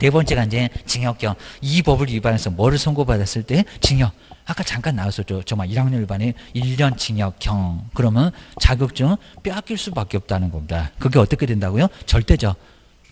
네 번째가 이제 징역형. 이 법을 위반해서 뭐를 선고받았을 때 징역. 아까 잠깐 나왔었죠. 정말 1학년 위반에 1년 징역형. 그러면 자격증 빼앗길 수밖에 없다는 겁니다. 그게 어떻게 된다고요? 절대적.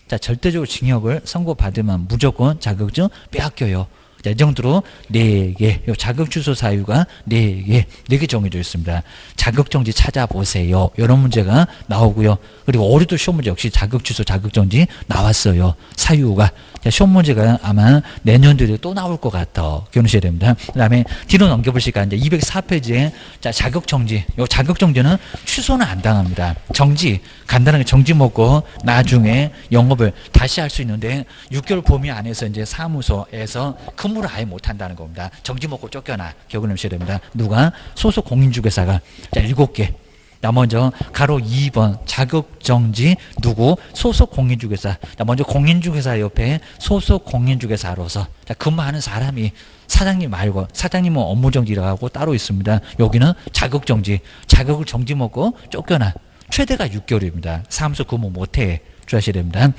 자, 절대적으로 징역을 선고받으면 무조건 자격증 빼앗겨요. 자, 이 정도로 4개, 요 자격 취소 사유가 4개 정해져 있습니다. 자격정지 찾아보세요. 이런 문제가 나오고요. 그리고 올해도 시험 문제 역시 자격 취소, 자격정지 나왔어요. 사유가. 자, 시험 문제가 아마 내년도에 또 나올 것 같아. 기억하셔야 됩니다. 그 다음에 뒤로 넘겨보시니까 이제 204페이지에 자, 자격정지. 요 자격정지는 취소는 안 당합니다. 정지. 간단하게 정지 먹고 나중에 영업을 다시 할 수 있는데 6개월 범위 안에서 이제 사무소에서 근무를 아예 못 한다는 겁니다. 정지 먹고 쫓겨나. 기억을 하셔야 됩니다. 누가? 소속 공인중개사가. 자, 7개. 자, 먼저 가로 2번 자격정지 누구? 소속 공인중개사. 자, 먼저 공인중개사 옆에 소속 공인중개사로서 자, 근무하는 사람이 사장님 말고 사장님은 업무정지라고 하고 따로 있습니다. 여기는 자격정지. 자격을 정지 먹고 쫓겨나. 최대가 6개월입니다. 사무소 근무 못해. 주셔야 됩니다.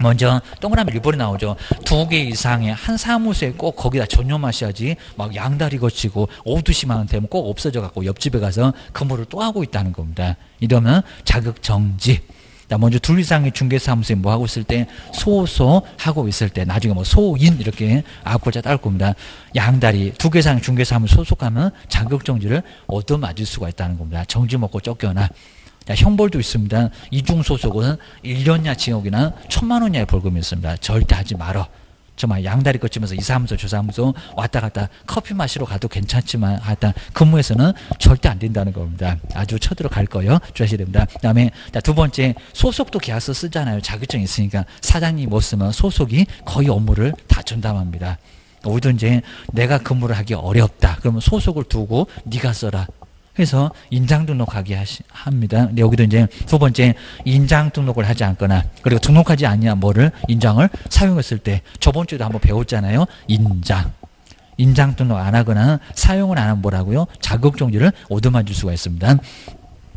먼저 동그라미 1번이 나오죠. 2개 이상의 한 사무소에 꼭 거기다 전념하셔야지 막 양다리 거치고 오두시만 되면 꼭 없어져 갖고 옆집에 가서 근무를 또 하고 있다는 겁니다. 이러면 자격정지. 먼저 2 이상의 중개사무소에 뭐 하고 있을 때 소소하고 있을 때 나중에 뭐 소인 이렇게 앞글자 따를 겁니다. 양다리 2개 이상의 중개사무소 소속하면 자격정지를 얻어맞을 수가 있다는 겁니다. 정지 먹고 쫓겨나. 자, 형벌도 있습니다. 이중 소속은 1년이나 징역이나 1,000만 원 이하의 벌금이 있습니다. 절대 하지 말어. 정말 양다리 거치면서 이 사무소 저 사무소 왔다 갔다 커피 마시러 가도 괜찮지만 하여튼 근무에서는 절대 안 된다는 겁니다. 아주 쳐들어 갈 거예요. 주셔야 됩니다. 그 다음에 두 번째 소속도 계약서 쓰잖아요. 자격증 있으니까 사장님이 못 쓰면 소속이 거의 업무를 다 전담합니다. 우리도 이제 내가 근무를 하기 어렵다. 그러면 소속을 두고 네가 써라. 그래서 인장 등록하게 합니다. 근데 여기도 이제 2번째 인장 등록을 하지 않거나 그리고 등록하지 않냐 뭐를 인장을 사용했을 때 저번 주에도 한번 배웠잖아요. 인장 등록 안 하거나 사용을 안 하면 뭐라고요? 자격정지를 얻어맞을 수가 있습니다.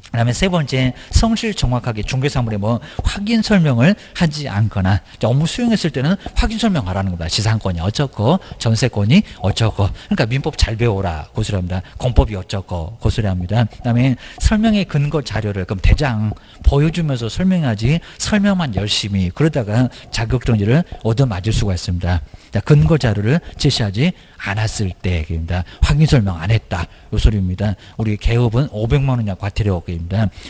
그 다음에 3번째 성실 정확하게 중개사물에 뭐 확인 설명을 하지 않거나 업무 수행했을 때는 확인 설명하라는 겁니다. 지상권이 어쩌고 전세권이 어쩌고 그러니까 민법 잘 배워라 고소리합니다. 공법이 어쩌고 고소리합니다. 그 다음에 설명의 근거 자료를 그럼 대장 보여주면서 설명하지 설명만 열심히 그러다가 자격정지를 얻어맞을 수가 있습니다. 자, 근거 자료를 제시하지 않았을 때입니다. 확인 설명 안 했다. 요 소리입니다. 우리 개업은 500만 원 이하 과태료입니다.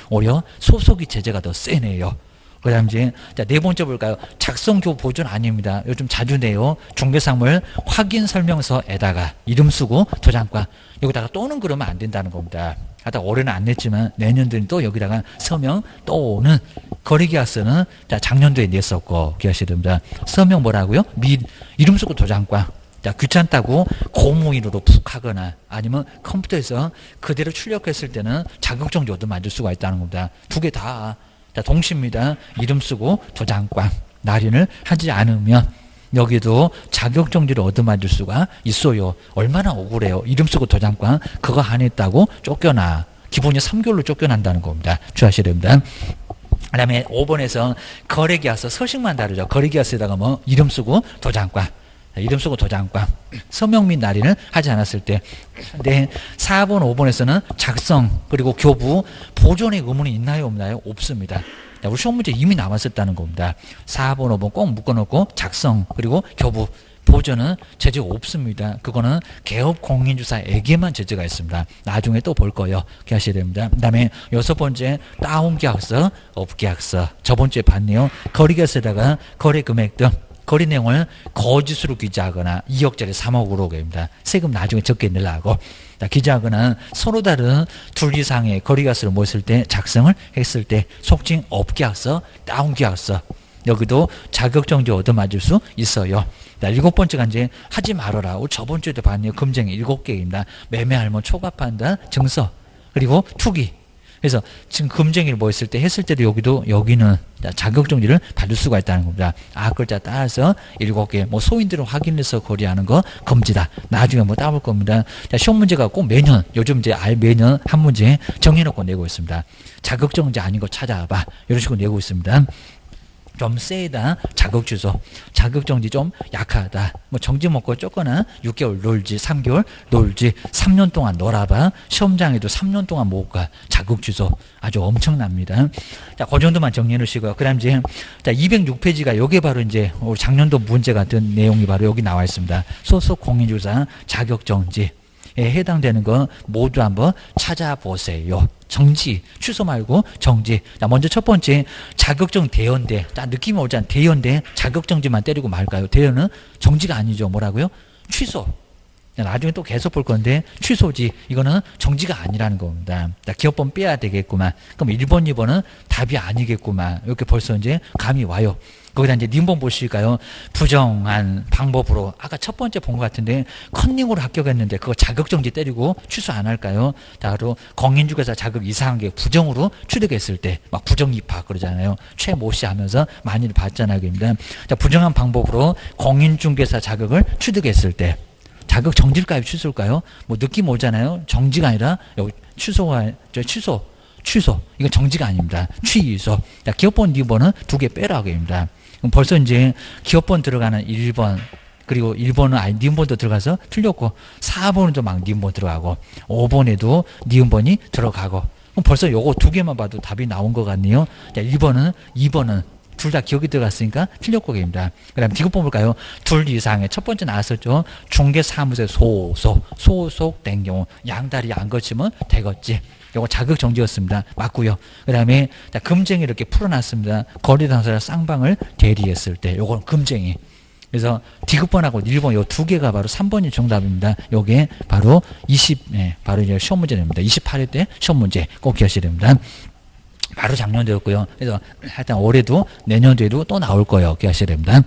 오히려 소속이 제재가 더 세네요. 그 다음 이제 자, 4번째 볼까요? 작성교 보존 아닙니다. 요즘 자주 내요. 중개사물 확인 설명서에다가 이름 쓰고 도장과 여기다가 또는 그러면 안 된다는 겁니다. 하다 올해는 안 냈지만 내년도는 또 여기다가 서명 또는 거래계약서는 자, 작년도에 냈었고 기억하셔야 됩니다. 서명 뭐라고요? 이름 쓰고 도장과 자, 귀찮다고 고무인으로 푹 하거나 아니면 컴퓨터에서 그대로 출력했을 때는 자격정지 얻어맞을 수가 있다는 겁니다. 2개 다 자, 동시입니다. 이름 쓰고 도장과 날인을 하지 않으면 여기도 자격정지를 얻어맞을 수가 있어요. 얼마나 억울해요. 이름 쓰고 도장과 그거 안 했다고 쫓겨나. 기본이 3개월로 쫓겨난다는 겁니다. 주의하셔야 됩니다. 그 다음에 5번에서 거래계약서 서식만 다르죠. 거래계약서에다가 뭐 이름 쓰고 도장과 이름 쓰고 도장과 서명 및 날인을 하지 않았을 때. 네, 4번, 5번에서는 작성 그리고 교부 보존의 의무는 있나요 없나요? 없습니다. 자, 우리 시험 문제 이미 남았었다는 겁니다. 4번, 5번 꼭 묶어놓고 작성 그리고 교부 보존은 제재가 없습니다. 그거는 개업 공인주사에게만 제재가 있습니다. 나중에 또 볼 거예요. 기억하셔야 됩니다. 그 다음에 6번째 다운계약서, 업계약서 저번 주에 봤네요. 거래계약서에다가 거래금액 등 거래 내용을 거짓으로 기재하거나 2억짜리 3억으로 됩니다. 세금 나중에 적게 내려고. 기재하거나 서로 다른 둘 이상의 거래계약서를 모았을 때 작성을 했을 때 속칭 업계약서, 다운계약서. 여기도 자격정지 얻어맞을 수 있어요. 7번째가 이제 하지 말아라. 저번 주에도 봤네요. 금쟁이 7개입니다. 매매할머 초과판단 증서 그리고 투기. 그래서 지금 금쟁이를 뭐 했을 때 했을 때도 여기는 자격정지를 받을 수가 있다는 겁니다. 글자 따라서 7개 뭐 소인들을 확인해서 거래하는 거 금지다. 나중에 뭐 따볼 겁니다. 시험 문제가 꼭 매년 요즘 이제 매년 한 문제 정해놓고 내고 있습니다. 자격정지 아닌 거 찾아봐. 이런 식으로 내고 있습니다. 좀 세다. 자격주소. 자격정지 좀 약하다. 뭐 정지 먹고 쫓거나 6개월 놀지, 3개월 놀지, 3년 동안 놀아봐. 시험장에도 3년 동안 못 가. 자격주소. 아주 엄청납니다. 자, 그 정도만 정리해 놓으시고요. 그 다음 이제, 206페이지가 요게 바로 이제, 작년도 문제 같은 내용이 바로 여기 나와 있습니다. 소속 공인중개사 자격정지. 에 해당되는 거 모두 한번 찾아보세요. 정지, 취소 말고 정지. 자, 먼저 첫 번째 자격정 대연대. 자, 느낌이 오잖아. 대연대 자격정지만 때리고 말까요? 대연은 정지가 아니죠. 뭐라고요? 취소. 나중에 또 계속 볼 건데 취소지. 이거는 정지가 아니라는 겁니다. 자, 기업번 빼야 되겠구만. 그럼 1번, 2번은 답이 아니겠구만. 이렇게 벌써 이제 감이 와요. 거기다 이제 님번 보실까요? 부정한 방법으로 아까 첫 번째 본 것 같은데 컨닝으로 합격했는데 그거 자격정지 때리고 취소 안 할까요? 바로 공인중개사 자격 이상한 게 부정으로 취득했을 때 막 부정 입학 그러잖아요. 최모 씨 하면서 많이들 봤잖아요. 자, 부정한 방법으로 공인중개사 자격을 취득했을 때 자격 정지일까요? 취소일까요? 뭐 느낌 오잖아요. 정지가 아니라 여기 취소. 이건 정지가 아닙니다. 취소. 자, 기업번, 니번은 2개 빼라고 합니다. 그럼 벌써 이제 기업번 들어가는 1번, 그리고 1번은 아니, 니은번도 들어가서 틀렸고, 4번은 좀 막 니은번 들어가고, 5번에도 니은번이 들어가고, 그럼 벌써 요거 2개만 봐도 답이 나온 것 같네요. 자, 1번은, 2번은 둘 다 기억이 들어갔으니까 틀렸고 입니다. 그 다음 디귿번 볼까요? 둘 이상의 첫 번째 나왔었죠. 중개사무소에 소속된 경우 양다리 안 거치면 되겠지. 요거 자격정지였습니다. 맞고요. 그 다음에 금쟁이 이렇게 풀어놨습니다. 거래 당사자 쌍방을 대리했을 때 요건 금쟁이. 그래서 디귿번하고 1번 요 2개가 바로 3번이 정답입니다. 요게 바로 바로 이제 시험 문제 됩니다. 28회 때 시험 문제 꼭 기억하셔야 됩니다. 바로 작년도였고요. 그래서 하여튼 올해도 내년도에도 또 나올 거예요. 기억하셔야 됩니다.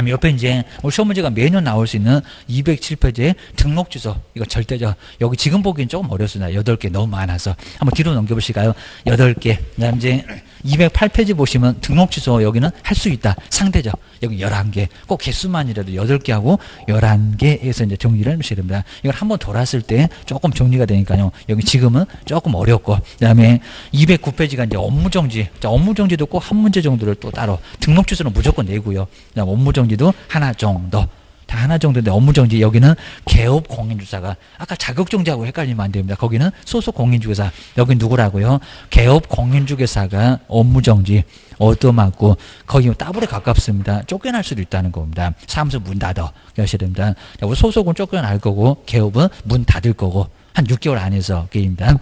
옆에 이제 시험 문제가 매년 나올 수 있는 207페이지의 등록 주소. 이거 절대죠. 여기 지금 보기엔 조금 어렵습니다. 8개 너무 많아서. 한번 뒤로 넘겨보실까요? 8개. 그다음 이제 208페이지 보시면 등록 주소 여기는 할 수 있다. 상대적. 여기 11개. 꼭 개수만이라도 8개하고 11개에서 이제 정리를 해주셔야 됩니다. 이걸 한번 돌았을 때 조금 정리가 되니까요. 여기 지금은 조금 어렵고. 그 다음에 209페이지가 이제 업무정지. 자, 업무정지도 꼭 한 문제 정도를 또 따로. 등록 주소는 무조건 내고요. 그 다음 업무정지도 하나 정도. 다 하나 정도인데 업무정지 여기는 개업 공인중개사가 아까 자격정지하고 헷갈리면 안 됩니다. 거기는 소속 공인중개사. 여기 누구라고요? 개업 공인중개사가 업무정지 얻어맞고 거기 더블에 가깝습니다. 쫓겨날 수도 있다는 겁니다. 사무소 문 닫아. 그러셔야 됩니다. 소속은 쫓겨날 거고 개업은 문 닫을 거고 한 6개월 안에서 게임입니다.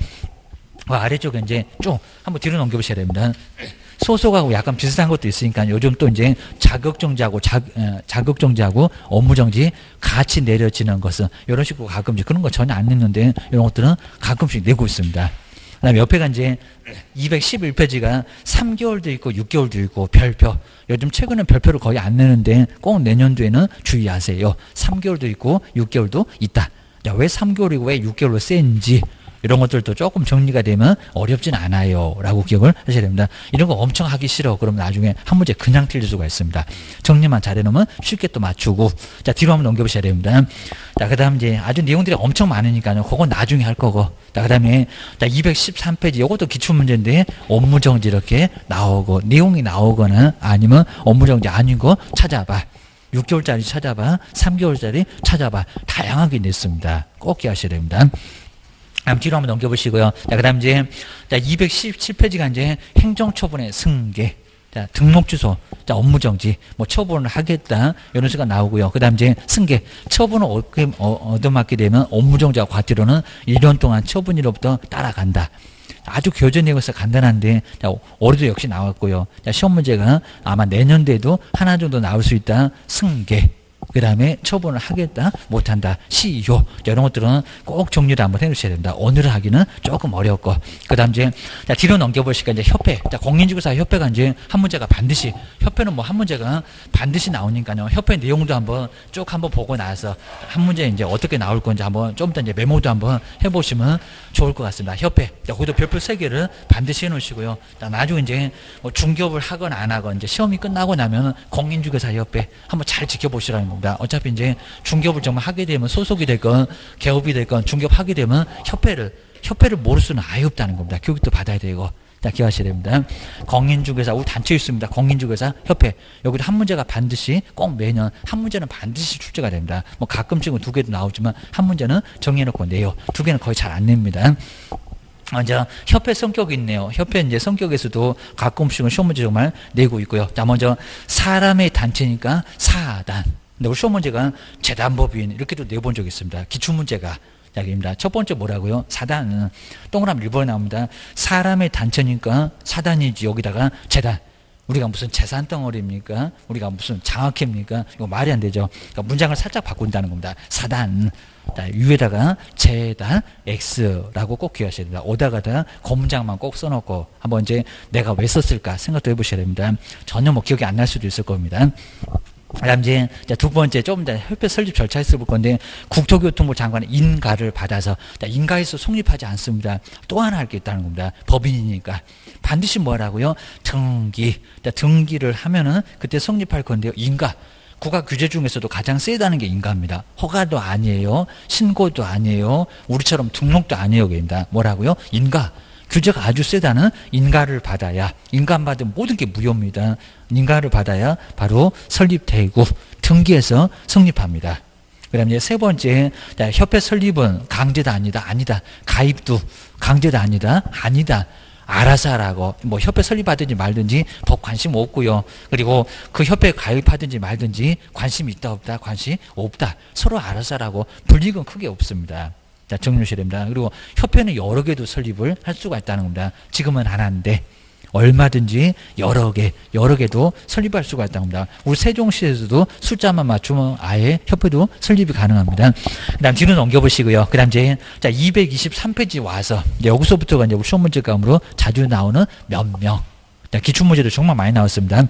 아래쪽에 이제 쭉 한번 뒤로 넘겨보셔야 됩니다. 소속하고 약간 비슷한 것도 있으니까 요즘 또 이제 자격정지하고 자격정지하고 업무정지 같이 내려지는 것은 이런 식으로 가끔씩 그런 거 전혀 안 냈는데 이런 것들은 가끔씩 내고 있습니다. 그다음에 옆에가 이제 211페이지가 3개월도 있고 6개월도 있고 별표. 요즘 최근에 별표를 거의 안 내는데 꼭 내년도에는 주의하세요. 3개월도 있고 6개월도 있다. 자, 왜 3개월이고 왜 6개월로 센지 이런 것들도 조금 정리가 되면 어렵진 않아요. 라고 기억을 하셔야 됩니다. 이런 거 엄청 하기 싫어. 그러면 나중에 한 문제 그냥 틀릴 수가 있습니다. 정리만 잘해놓으면 쉽게 또 맞추고. 자, 뒤로 한번 넘겨보셔야 됩니다. 자, 그 다음 이제 아주 내용들이 엄청 많으니까요. 그건 나중에 할 거고. 자, 그 다음에 213페이지. 이것도 기출문제인데 업무정지 이렇게 나오고, 내용이 나오거나 아니면 업무정지 아닌 거 찾아봐. 6개월짜리 찾아봐. 3개월짜리 찾아봐. 다양하게 냈습니다. 꼭 기억하셔야 됩니다. 다음 뒤로 한번 넘겨보시고요. 자, 그 다음 이제, 217페이지가 이제 행정처분의 승계. 자, 등록 주소. 자, 업무정지. 뭐, 처분을 하겠다. 이런 식으로 나오고요. 그 다음 이제 승계. 처분을 얻어맞게 되면 업무정지와 과태료는 1년 동안 처분일로부터 따라간다. 아주 교재 내용에서 간단한데, 자, 올해도 역시 나왔고요. 자, 시험 문제가 아마 내년도에도 하나 정도 나올 수 있다. 승계. 그 다음에 처분을 하겠다, 못한다, 시효. 이런 것들은 꼭 정리를 한번 해주셔야 됩니다. 오늘 하기는 조금 어렵고. 그 다음 이제, 자, 뒤로 넘겨보시니까 이제 협회. 자, 공인중개사 협회가 이제 한 문제가 반드시, 협회는 뭐 한 문제가 반드시 나오니까요. 협회 내용도 한번 쭉 한번 보고 나서 한 문제 이제 어떻게 나올 건지 한번 좀 더 이제 메모도 한번 해보시면 좋을 것 같습니다. 협회. 자, 거기도 별표 3개를 반드시 해놓으시고요. 자, 나중에 이제 뭐 중개업을 하거나 안 하거나 이제 시험이 끝나고 나면 공인중개사 협회 한번 잘 지켜보시라는 겁니다. 어차피 이제 중개업을 정말 하게 되면 소속이 됐건 개업이 됐건 중개업 하게 되면 협회를 모를 수는 아예 없다는 겁니다. 교육도 받아야 되고. 자, 기억하셔야 됩니다. 공인중개사 우리 단체 있습니다. 공인중개사 협회. 여기도 한 문제가 반드시 꼭 매년 한 문제는 반드시 출제가 됩니다. 뭐 가끔씩은 2개도 나오지만 한 문제는 정해놓고 내요. 2개는 거의 잘 안 냅니다. 먼저 협회 성격이 있네요. 협회 이제 성격에서도 가끔씩은 시험 문제 정말 내고 있고요. 자, 먼저 사람의 단체니까 사단. 근데 우리 시험 문제가 재단법인 이렇게도 내본 적이 있습니다. 기출문제가. 자, 입니다. 첫 번째 뭐라고요? 사단은 동그라미 1번에 나옵니다. 사람의 단체니까 사단이지 여기다가 재단. 우리가 무슨 재산 덩어리입니까? 우리가 무슨 장학회입니까? 이거 말이 안 되죠. 그러니까 문장을 살짝 바꾼다는 겁니다. 사단. 자, 위에다가 재단 X라고 꼭 기억하셔야 됩니다. 오다가다 검문장만 꼭 써놓고 한번 이제 내가 왜 썼을까 생각도 해보셔야 됩니다. 전혀 뭐 기억이 안 날 수도 있을 겁니다. 그다음 이제 두 번째 조금 더 협회 설립 절차에서 볼 건데 국토교통부 장관의 인가를 받아서 인가에서 성립하지 않습니다. 또 하나 할 게 있다는 겁니다. 법인이니까 반드시 뭐라고요? 등기. 등기를 하면은 그때 성립할 건데요. 인가. 국가 규제 중에서도 가장 세다는 게 인가입니다. 허가도 아니에요. 신고도 아니에요. 우리처럼 등록도 아니에요. 입니다. 뭐라고요? 인가. 규제가 아주 세다는 인가를 받아야, 인가 안 받으면 모든 게 무효입니다. 인가를 받아야 바로 설립되고 등기해서 성립합니다. 그 다음에 세 번째, 협회 설립은 강제다 아니다. 가입도 강제다 아니다. 알아서 하라고. 뭐 협회 설립하든지 말든지 법 관심 없고요. 그리고 그 협회에 가입하든지 말든지 관심 있다 없다, 관심 없다. 서로 알아서 하라고. 불이익은 크게 없습니다. 자, 정리하셔야 됩니다. 그리고 협회는 여러 개도 설립을 할 수가 있다는 겁니다. 지금은 안 하는데 얼마든지 여러 개도 설립할 수가 있다는 겁니다. 우리 세종시에서도 숫자만 맞추면 아예 협회도 설립이 가능합니다. 그 다음 뒤로 넘겨보시고요. 그 다음 이제 223페이지 와서 여기서부터가 이제 우리 시험 문제 가운데로 자주 나오는 몇 명. 기출문제도 정말 많이 나왔습니다.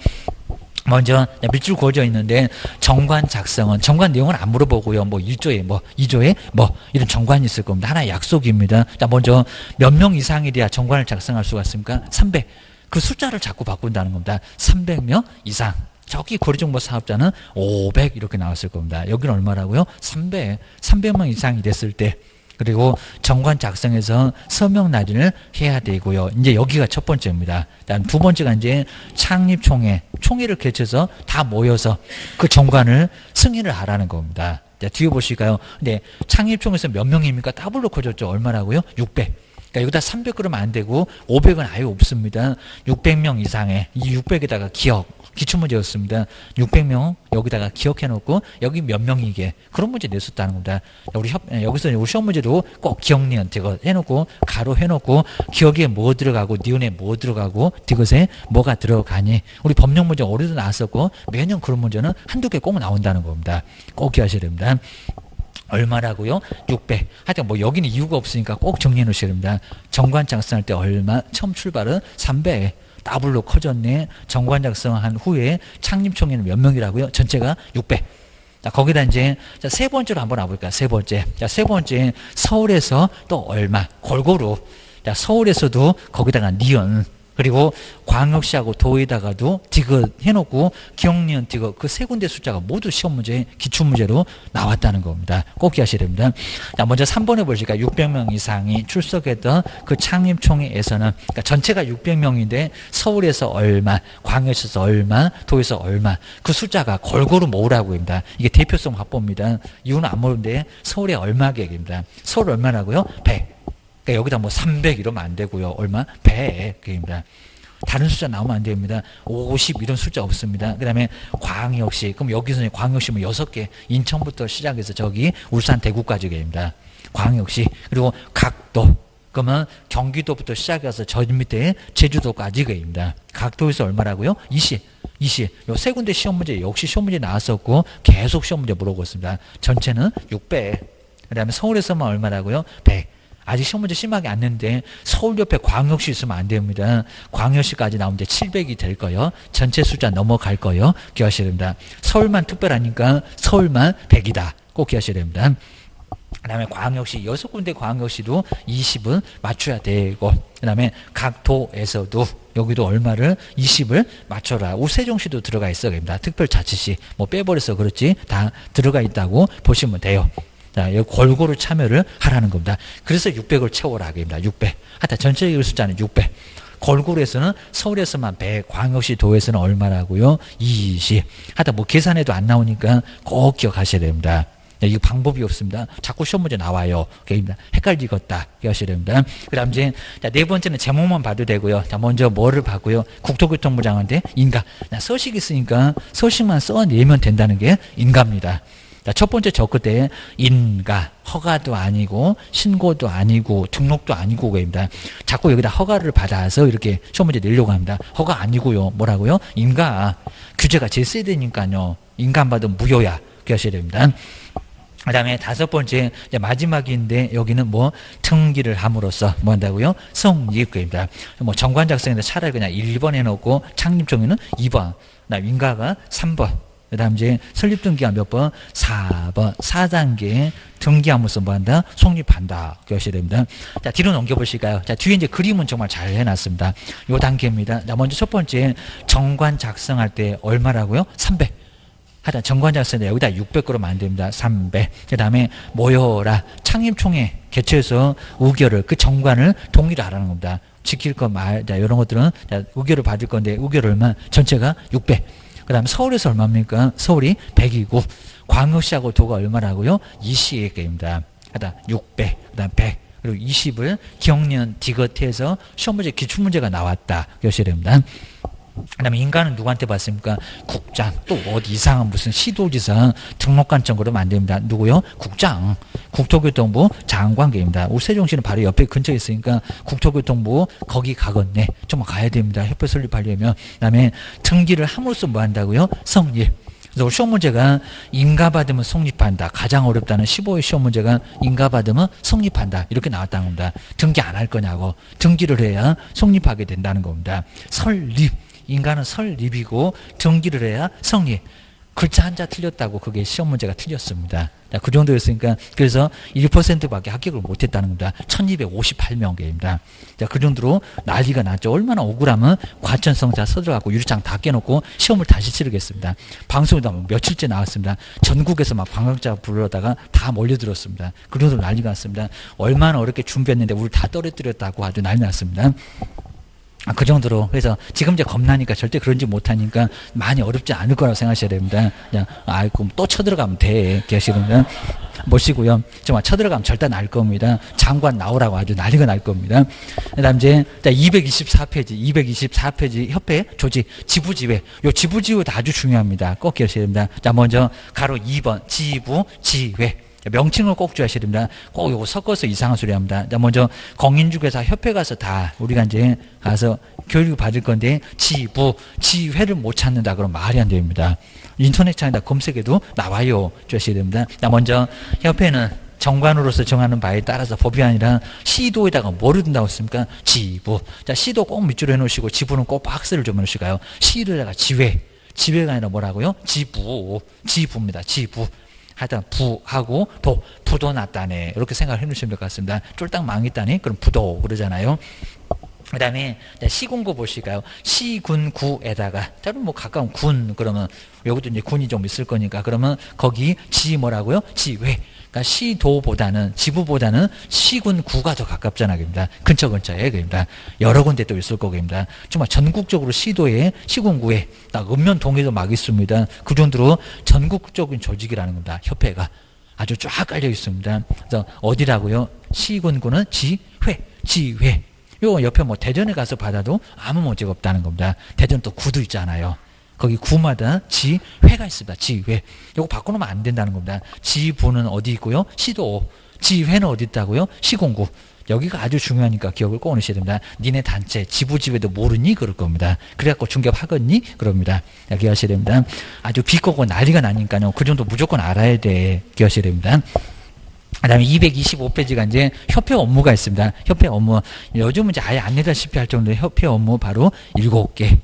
먼저 밑줄 그어져 있는데 정관 작성은 정관 내용은 안 물어보고요. 뭐 1조에 뭐 2조에 뭐 이런 정관이 있을 겁니다. 하나의 약속입니다. 자, 먼저 몇 명 이상이 돼야 정관을 작성할 수가 있습니까? 300. 그 숫자를 자꾸 바꾼다는 겁니다. 300명 이상. 저기 거리정보 사업자는 500 이렇게 나왔을 겁니다. 여기는 얼마라고요? 300명 이상이 됐을 때. 그리고 정관 작성에서 서명 날인을 해야 되고요. 이제 여기가 첫 번째입니다. 다음 두 번째가 이제 총회를 개최해서 다 모여서 그 정관을 승인을 하라는 겁니다. 자, 뒤에 보실까요? 근데 창립총회에서 몇 명입니까? 더블로 커졌죠. 얼마라고요? 600. 그러니까 여기다 300 그러면 안 되고 500은 아예 없습니다. 600명 이상의 이 600에다가 기출문제였습니다. 600명 여기다가 기억해 놓고 여기 몇 명이게 그런 문제 냈었다는 겁니다. 여기서 우리 시험 문제도 꼭 기억니은 이거 해놓고 가로 해놓고 기억에 뭐 들어가고 니은에 뭐 들어가고 디귿에 뭐가 들어가니 우리 법령 문제 올해도 나왔었고 매년 그런 문제는 한두 개 꼭 나온다는 겁니다. 꼭 기억하셔야 됩니다. 얼마라고요? 600. 하여튼 뭐 여기는 이유가 없으니까 꼭 정리해 놓으셔야 됩니다. 정관 작성할 때 얼마? 처음 출발은 300. 더블로 커졌네. 정관 작성한 후에 창립총회는 몇 명이라고요? 전체가 600. 자, 거기다 이제 세 번째로 한번 와볼까요? 세 번째. 자, 세 번째 서울에서 또 얼마? 골고루. 자, 서울에서도 거기다가 니은. 그리고 광역시하고 도에다가도 디귿 해놓고 기억니은 디귿 그 세 군데 숫자가 모두 시험 문제 기출문제로 나왔다는 겁니다. 꼭 기하셔야 됩니다. 자, 먼저 3번에 보실까요? 600명 이상이 출석했던 그 창립총회에서는 그러니까 전체가 600명인데 서울에서 얼마, 광역시에서 얼마, 도에서 얼마 그 숫자가 골고루 모으라고 합니다. 이게 대표성 확보입니다. 이유는 안 모르는데 서울에 얼마 계획입니다. 서울 얼마라고요? 100. 그러니까 여기다 뭐 300 이러면 안 되고요. 얼마? 100입니다. 다른 숫자 나오면 안 됩니다. 50 이런 숫자 없습니다. 그 다음에 광역시. 그럼 여기서 광역시 뭐 6개. 인천부터 시작해서 저기 울산 대구까지 계십니다. 광역시. 그리고 각도. 그러면 경기도부터 시작해서 저 밑에 제주도까지 그입니다. 각도에서 얼마라고요? 20. 요 세 군데 시험 문제 역시 시험 문제 나왔었고 계속 시험 문제 물어보고 있습니다. 전체는 600. 그다음에 서울에서만 얼마라고요? 100. 아직 시험 문제 심하게 안 냈는데 서울 옆에 광역시 있으면 안 됩니다. 광역시까지 나오면 이제 700이 될 거예요. 전체 숫자 넘어갈 거예요. 기억하셔야 됩니다. 서울만 특별하니까 서울만 100이다. 꼭 기억하셔야 됩니다. 그 다음에 광역시 6군데 광역시도 20은 맞춰야 되고 그 다음에 각 도에서도 여기도 얼마를 20을 맞춰라. 세종시도 들어가 있어 됩니다. 특별자치시 뭐 빼버려서 그렇지 다 들어가 있다고 보시면 돼요. 자, 여기 골고루 참여를 하라는 겁니다. 그래서 600을 채워라 합니다. 600. 하여튼 전체적인 숫자는 600. 골고루에서는 서울에서만 100, 광역시 도에서는 얼마라고요? 20. 하여튼 뭐 계산해도 안 나오니까 꼭 기억하셔야 됩니다. 이거 방법이 없습니다. 자꾸 시험 문제 나와요. 헷갈리겠다. 기억하셔야 됩니다. 그 다음 이제 네 번째는 제목만 봐도 되고요. 자, 먼저 뭐를 봐고요? 국토교통부 장관한테 인가. 서식 있으니까 서식만 써내면 된다는 게 인가입니다. 자, 첫 번째 저 끝에 인가, 허가도 아니고 신고도 아니고 등록도 아니고 그입니다. 자꾸 여기다 허가를 받아서 이렇게 시험 문제 내려고 합니다. 허가 아니고요. 뭐라고요? 인가. 규제가 제일 세야 되니까요. 인가 안 받으면 무효야. 기억하셔야 됩니다. 그 다음에 다섯 번째 이제 마지막인데 여기는 뭐 등기를 함으로써 뭐 한다고요? 성립입니다. 뭐 정관 작성인데 차라리 그냥 1번 해놓고 창립종이는 2번, 인가가 3번. 그 다음 이제 설립등기가 몇 번? 4번. 4단계 등기함으로써 뭐 한다? 성립한다. 기억하셔야 됩니다. 자, 뒤로 넘겨보실까요? 자, 뒤에 이제 그림은 정말 잘 해놨습니다. 요 단계입니다. 자, 먼저 첫 번째 정관 작성할 때 얼마라고요? 300. 하여튼 정관 작성에 여기다 600 그러면 안 됩니다. 300. 그 다음에 모여라. 창립총회 개최해서 의결을, 그 정관을 동의를 하라는 겁니다. 지킬 거 말, 자, 이런 것들은 자, 의결을 받을 건데 의결 얼마? 전체가 600. 그 다음에 서울에서 얼마입니까? 서울이 100이고 광역시하고 도가 얼마라고요? 20개입니다. 하여튼 600, 그 다음 100, 그리고 20을 기억년 디귿해서 시험 문제 기출문제가 나왔다. 기억하셔야 됩니다. 그 다음에 인가는 누구한테 받습니까? 국장. 또 어디 이상한 무슨 시도지사 등록관청 그러면 안 됩니다. 누구요? 국장. 국토교통부 장관계입니다. 우리 세종시는 바로 옆에 근처에 있으니까 국토교통부 거기 가겠네. 정말 가야 됩니다. 협회 설립하려면. 그 다음에 등기를 함으로써 뭐 한다고요? 성립. 그래서 시험 문제가 인가 받으면 성립한다. 가장 어렵다는 15의 시험 문제가 인가 받으면 성립한다. 이렇게 나왔다는 겁니다. 등기 안 할 거냐고. 등기를 해야 성립하게 된다는 겁니다. 설립. 인가는 설립이고 등기를 해야 성립. 글자 한자 틀렸다고 그게 시험 문제가 틀렸습니다. 자, 그 정도였으니까 그래서 1%밖에 합격을 못했다는 겁니다. 1258명계입니다. 자, 그 정도로 난리가 났죠. 얼마나 억울하면 과천성자 서들어가고 유리창 다 깨놓고 시험을 다시 치르겠습니다. 방송에도 며칠째 나왔습니다. 전국에서 막 관광자 부르다가 다 몰려들었습니다. 그 정도로 난리가 났습니다. 얼마나 어렵게 준비했는데 우리 다 떨어뜨렸다고 아주 난리 났습니다. 그 정도로. 그래서 지금 이제 겁나니까 절대 그런지 못하니까 많이 어렵지 않을 거라고 생각하셔야 됩니다. 그냥, 그럼 또 쳐들어가면 돼. 기억하시면 모시고요. 정말 쳐들어가면 절대 날 겁니다. 장관 나오라고 아주 난리가 날 겁니다. 그 다음 이제 224페이지 협회 조직 지부지회. 요 지부지회도 아주 중요합니다. 꼭 기억하셔야 됩니다. 자, 먼저 가로 2번 지부지회. 명칭을 꼭 주셔야 됩니다. 꼭 요거 섞어서 이상한 소리 합니다. 자, 먼저 공인중개사 협회 가서 다 우리가 이제 가서 교육을 받을 건데 지회를 못 찾는다 그러면 말이 안 됩니다. 인터넷창에다 검색해도 나와요. 주셔야 됩니다. 자, 먼저 협회는 정관으로서 정하는 바에 따라서 법이 아니라 시도에다가 뭐를 둔다고 했습니까? 지부. 자, 시도 꼭 밑줄로 해놓으시고 지부는 꼭 박스를 좀 해놓으시고요. 시도에다가 지회가 아니라 뭐라고요? 지부입니다. 지부. 하여튼 부하고 부도 났다네. 이렇게 생각을 해놓으시면 될 것 같습니다. 쫄딱 망했다니? 그럼 부도 그러잖아요. 그 다음에 시군구 보실까요? 시군구에다가 뭐 가까운 군 그러면 여기도 이제 군이 좀 있을 거니까 그러면 거기 뭐라고요? 지회. 그러니까 시도보다는 지부보다는 시군구가 더 가깝잖아요. 그럽니다. 근처에 그럽니다. 여러 군데 또 있을 거입니다. 정말 전국적으로 시도에 시군구에 딱 읍면동에도 막 있습니다. 그 정도로 전국적인 조직이라는 겁니다. 협회가 아주 쫙 깔려 있습니다. 그래서 어디라고요? 시군구는 지회. 요 옆에 뭐 대전에 가서 받아도 아무 문제가 없다는 겁니다. 대전 또 구도 있잖아요. 거기 구마다 지회가 있습니다. 지회. 요거 바꿔놓으면 안 된다는 겁니다. 지부는 어디 있고요? 시도. 지회는 어디 있다고요? 시군구. 여기가 아주 중요하니까 기억을 꼭 넣으셔야 됩니다. 니네 단체, 지부집에도 모르니? 그럴 겁니다. 그래갖고 중개하겠니? 그럽니다. 기억하셔야 됩니다. 아주 비꼬고 난리가 나니까요. 그 정도 무조건 알아야 돼. 기억하셔야 됩니다. 그 다음에 225페이지가 이제 협회 업무가 있습니다. 협회 업무. 요즘은 이제 아예 안 내다시피 할 정도의 협회 업무 바로 7개.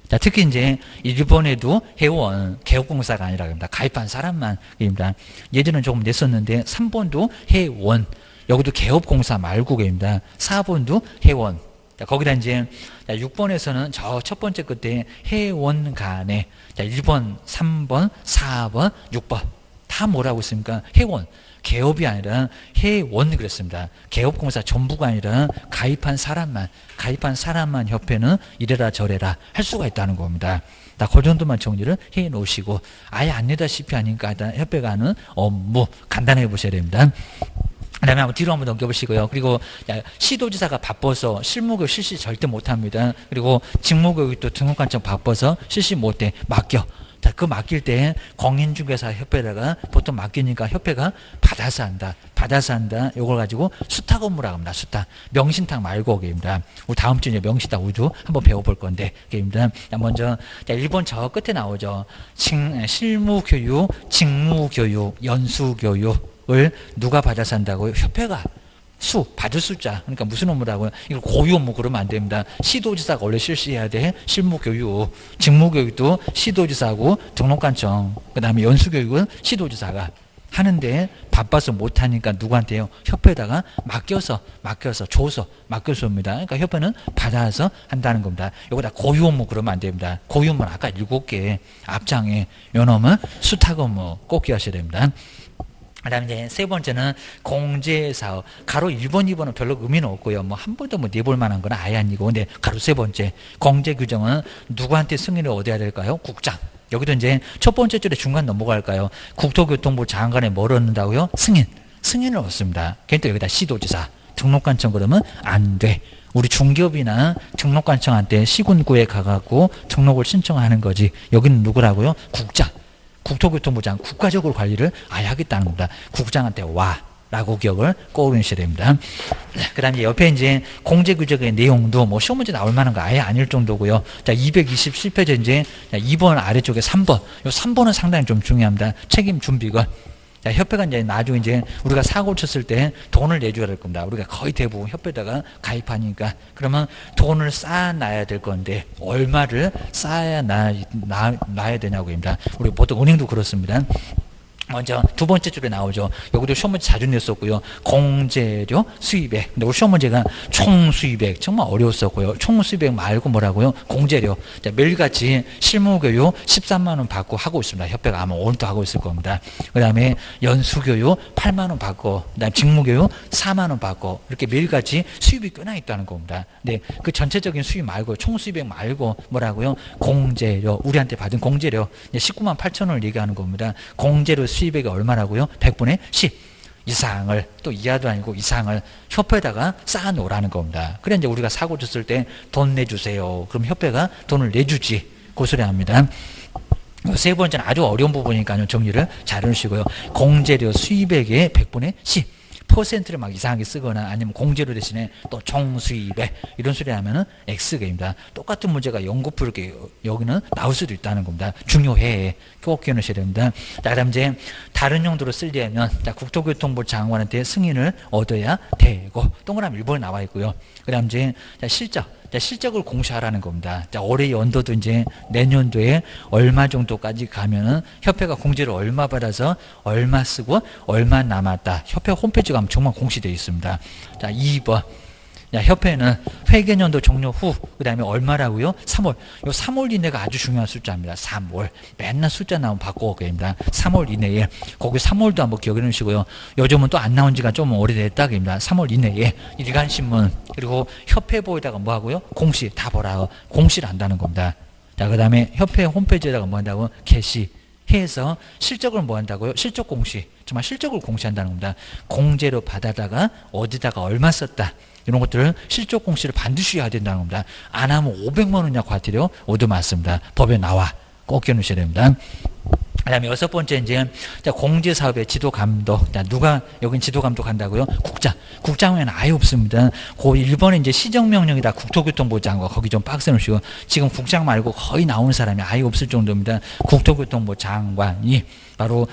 자, 특히 이제 일본에도 회원, 개업공사가 아니라 합니다. 가입한 사람만입니다. 예전엔 조금 냈었는데 3번도 회원, 여기도 개업공사 말고입니다. 4번도 회원. 자, 거기다 이제 6번에서는 저 첫 번째 끝에 회원 간에 1번, 3번, 4번, 6번 다 뭐라고 있습니까? 회원. 개업이 아니라 회원 그랬습니다. 개업공사 전부가 아니라 가입한 사람만 협회는 이래라 저래라 할 수가 있다는 겁니다. 그 정도만 정리를 해 놓으시고 아예 안 내다시피 하니까 협회가 하는 업무 간단하게 보셔야 됩니다. 그 다음에 한번 뒤로 한번 넘겨보시고요. 그리고 시도지사가 바빠서 실무교육 실시 절대 못합니다. 그리고 직무교육도 등록관청 바빠서 실시 못해. 맡겨. 자, 그 맡길 때 공인중개사 협회에다가 보통 맡기니까 협회가 받아서 한다. 요걸 가지고 수탁 업무라고 합니다. 수탁. 명신탁 말고 게입니다. 우리 다음 주에 명신탁 우주 한번 배워볼 건데 게입니다. 먼저 1번 저 끝에 나오죠. 실무교육, 직무교육, 연수교육을 누가 받아서 한다고요? 협회가. 받을 숫자. 그러니까 무슨 업무라고요? 이거 고유 업무 그러면 안 됩니다. 시도지사가 원래 실시해야 돼. 실무교육. 직무교육도 시도지사하고 등록관청. 그 다음에 연수교육은 시도지사가 하는데 바빠서 못하니까 누구한테요? 협회에다가 맡겨서 옵니다. 그러니까 협회는 받아서 한다는 겁니다. 이거 다 고유 업무 그러면 안 됩니다. 고유 업무는 아까 7개 앞장에 요놈은 수탁 업무 꼭 기억하셔야 됩니다. 그 다음에 이제 세 번째는 공제사업. 가로 1번, 2번은 별로 의미는 없고요. 한 번도 내볼 만한 건 아예 아니고. 근데 가로 세 번째. 공제 규정은 누구한테 승인을 얻어야 될까요? 국장. 여기도 이제 첫 번째 줄에 중간 넘어갈까요? 국토교통부 장관에 뭘 얻는다고요? 승인을 얻습니다. 그러니까 여기다 시도지사. 등록관청 그러면 안 돼. 우리 중기업이나 등록관청한테 시군구에 가갖고 등록을 신청하는 거지. 여기는 누구라고요? 국장. 국토교통부장 국가적으로 관리를 아예 하겠다는 겁니다. 국장한테 와 라고 기억을 꼬으셔야 됩니다. 그 다음에 옆에 이제 공제규정의 내용도 시험 문제 나올 만한 거 아예 아닐 정도고요. 자, 227페이지 이제 2번 아래쪽에 3번. 요 3번은 상당히 좀 중요합니다. 책임 준비가. 자, 협회가 이제 나중에 이제 우리가 사고 쳤을 때 돈을 내줘야 될 겁니다. 우리가 거의 대부분 협회에다가 가입하니까. 그러면 돈을 쌓아놔야 될 건데, 얼마를 쌓아놔야 되냐고입니다. 우리 보통 은행도 그렇습니다. 먼저 두 번째 줄에 나오죠. 여기도 시험 문제 자주 냈었고요. 공제료 수입액. 근데 우리 시험 문제가 총 수입액 정말 어려웠었고요. 총 수입액 말고 뭐라고요? 공제료. 자, 매일같이 실무교육 13만 원 받고 하고 있습니다. 협회가 아마 오늘도 하고 있을 겁니다. 그 다음에 연수교육 8만 원 받고, 그다음 직무교육 4만 원 받고 이렇게 매일같이 수입이 꽤나 있다는 겁니다. 근데 그 전체적인 수입 말고 총 수입액 말고 뭐라고요? 공제료. 우리한테 받은 공제료 19만 8천 원을 얘기하는 겁니다. 공제료 수입액이 얼마라고요? 100분의 10 이상을, 또 이하도 아니고 이상을 협회에다가 쌓아놓으라는 겁니다. 그래 이제 우리가 사고 쳤을 때 돈 내주세요. 그럼 협회가 돈을 내주지. 그 소리 합니다. 세 번째는 아주 어려운 부분이니까요. 정리를 잘 해주시고요. 공제료 수입액의 100분의 10 퍼센트를 막 이상하게 쓰거나 아니면 공제료 대신에 또 총수입액 이런 소리 하면은 X개입니다. 똑같은 문제가 연거푸 이렇게 여기는 나올 수도 있다는 겁니다. 중요해. 꼭 기억하셔야 됩니다. 자, 그다음 이제 다른 용도로 쓰려면 국토교통부 장관한테 승인을 얻어야 되고 동그라미 1번에 나와 있고요. 그다음 이제 실적을 공시하라는 겁니다. 자, 올해 연도도 이제 내년도에 얼마 정도까지 가면은 협회가 공제를 얼마 받아서 얼마 쓰고 얼마 남았다. 협회 홈페이지 가면 정말 공시되어 있습니다. 자, 2번. 자, 협회는 회계년도 종료 후, 그 다음에 얼마라고요? 3월. 요 3월 이내가 아주 중요한 숫자입니다. 3월. 맨날 숫자 나오면 바꿔오게입니다. 3월 이내에. 거기 3월도 한번 기억해 놓으시고요. 요즘은 또 안 나온 지가 좀 오래됐다입니다. 3월 이내에. 일간신문, 그리고 협회보에다가 뭐 하고요? 공시, 다 보라. 공시를 한다는 겁니다. 자, 그 다음에 협회 홈페이지에다가 뭐 한다고? 게시. 해서 실적을 뭐 한다고요? 실적 공시. 정말 실적을 공시한다는 겁니다. 공제로 받아다가 어디다가 얼마 썼다. 이런 것들을 실적 공시를 반드시 해야 된다는 겁니다. 안 하면 500만 원이나 과태료 얻어 맞습니다. 법에 나와. 꼭 기억하셔야 됩니다. 그다음에 여섯 번째 이제 공제 사업의 지도 감독. 누가 여긴 지도 감독 한다고요? 국장은 아예 없습니다. 그 일본의 이제 시정명령이다. 국토교통부 장관 거기 좀 빡세 놓으시고 지금 국장 말고 거의 나오는 사람이 아예 없을 정도입니다. 국토교통부 장관이 바로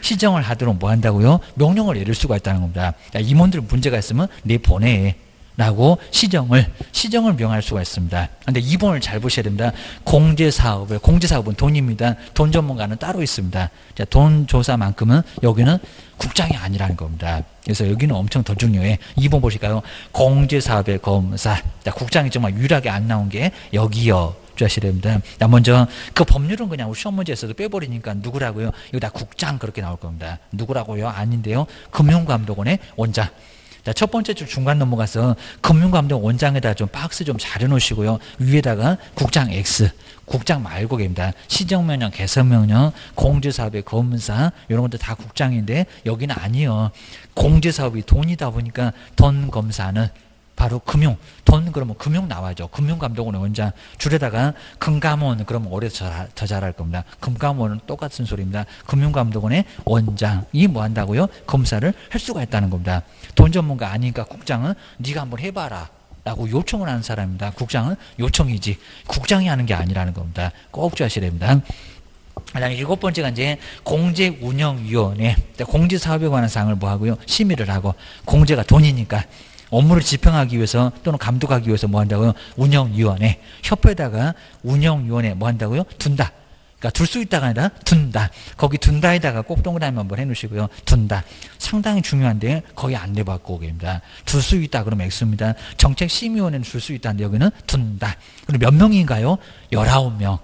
시정을 하도록 뭐 한다고요? 명령을 내릴 수가 있다는 겁니다. 임원들 문제가 있으면 내보내. 라고 시정을 명할 수가 있습니다. 근데 2번을 잘 보셔야 됩니다. 공제사업은 돈입니다. 돈 전문가는 따로 있습니다. 자, 돈 조사만큼은 여기는 국장이 아니라는 겁니다. 그래서 여기는 엄청 더 중요해. 2번 보실까요? 공제사업의 검사. 자, 국장이 정말 유일하게 안 나온 게 여기요. 주셔야 됩니다. 자, 먼저 그 법률은 그냥 우리 시험 문제에서도 빼버리니까 누구라고요? 여기다 국장 그렇게 나올 겁니다. 누구라고요? 아닌데요. 금융감독원의 원장. 자, 첫 번째 줄 중간 넘어가서 금융감독 원장에다 좀 박스 좀 잘 해놓으시고요. 위에다가 국장 X, 국장 말고 계십니다. 시정명령, 개선명령, 공제사업의 검사 이런 것도 다 국장인데 여기는 아니요. 공제사업이 돈이다 보니까 돈 검사는 바로 돈 그러면 금융 나와죠. 금융감독원의 원장 줄에다가 금감원 그러면 오래 더 잘할 겁니다. 금감원은 똑같은 소리입니다. 금융감독원의 원장이 뭐 한다고요? 검사를 할 수가 있다는 겁니다. 돈 전문가 아니니까 국장은 네가 한번 해봐라 라고 요청을 하는 사람입니다. 국장은 요청이지 국장이 하는 게 아니라는 겁니다. 꼭 주셔야 됩니다. 그다음에 7번째가 이제 공제운영위원회. 공제사업에 관한 사항을 뭐 하고요? 심의를 하고 공제가 돈이니까 업무를 집행하기 위해서 또는 감독하기 위해서 뭐 한다고요? 운영위원회. 협회에다가 운영위원회 뭐 한다고요? 둔다. 그러니까 둘 수 있다가 아니라 둔다. 거기 둔다에다가 꼭 동그라미 한번 해놓으시고요. 둔다. 상당히 중요한데 거의 안 내받고 계십니다. 둘 수 있다 그러면 X입니다. 정책심의위원회는 둘 수 있다는데 여기는 둔다. 그럼 몇 명인가요? 19명.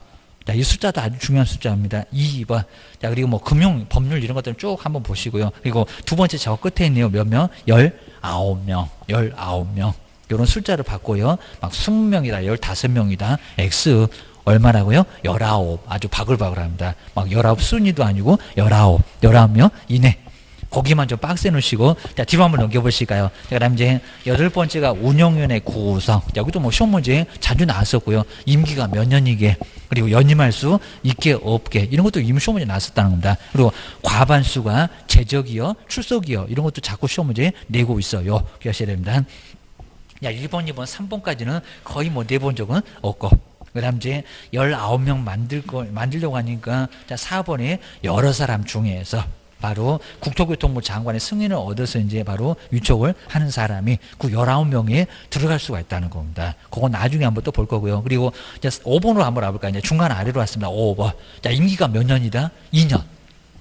자, 이 숫자도 아주 중요한 숫자입니다. 2번. 자, 그리고 뭐 금융, 법률 이런 것들은 쭉 한번 보시고요. 그리고 두 번째 저 끝에 있네요. 몇 명? 19명. 19명. 이런 숫자를 받고요. 막 20명이다, 15명이다. X 얼마라고요? 19. 아주 바글바글합니다. 막 19 순위도 아니고 19명 이내. 거기만 좀 빡세 놓으시고, 자, 뒤로 한번 넘겨보실까요? 그 다음 이제 8번째가 운영위원회 구성. 여기도 뭐 시험 문제 자주 나왔었고요. 임기가 몇 년이게, 그리고 연임할 수 있게 없게, 이런 것도 이미 시험 문제 나왔었다는 겁니다. 그리고 과반수가 재적이요, 출석이요, 이런 것도 자꾸 시험 문제 내고 있어요. 기억하셔야 됩니다. 야, 1번, 2번, 3번까지는 거의 뭐 내본 적은 없고, 그 다음 이제 19명 만들려고 하니까, 자, 4번에 여러 사람 중에서 바로 국토교통부 장관의 승인을 얻어서 이제 바로 위촉을 하는 사람이 그 19명에 들어갈 수가 있다는 겁니다. 그건 나중에 한번 또 볼 거고요. 그리고 이제 5번으로 한번 와볼까요? 이제 중간 아래로 왔습니다. 5번. 자, 임기가 몇 년이다? 2년.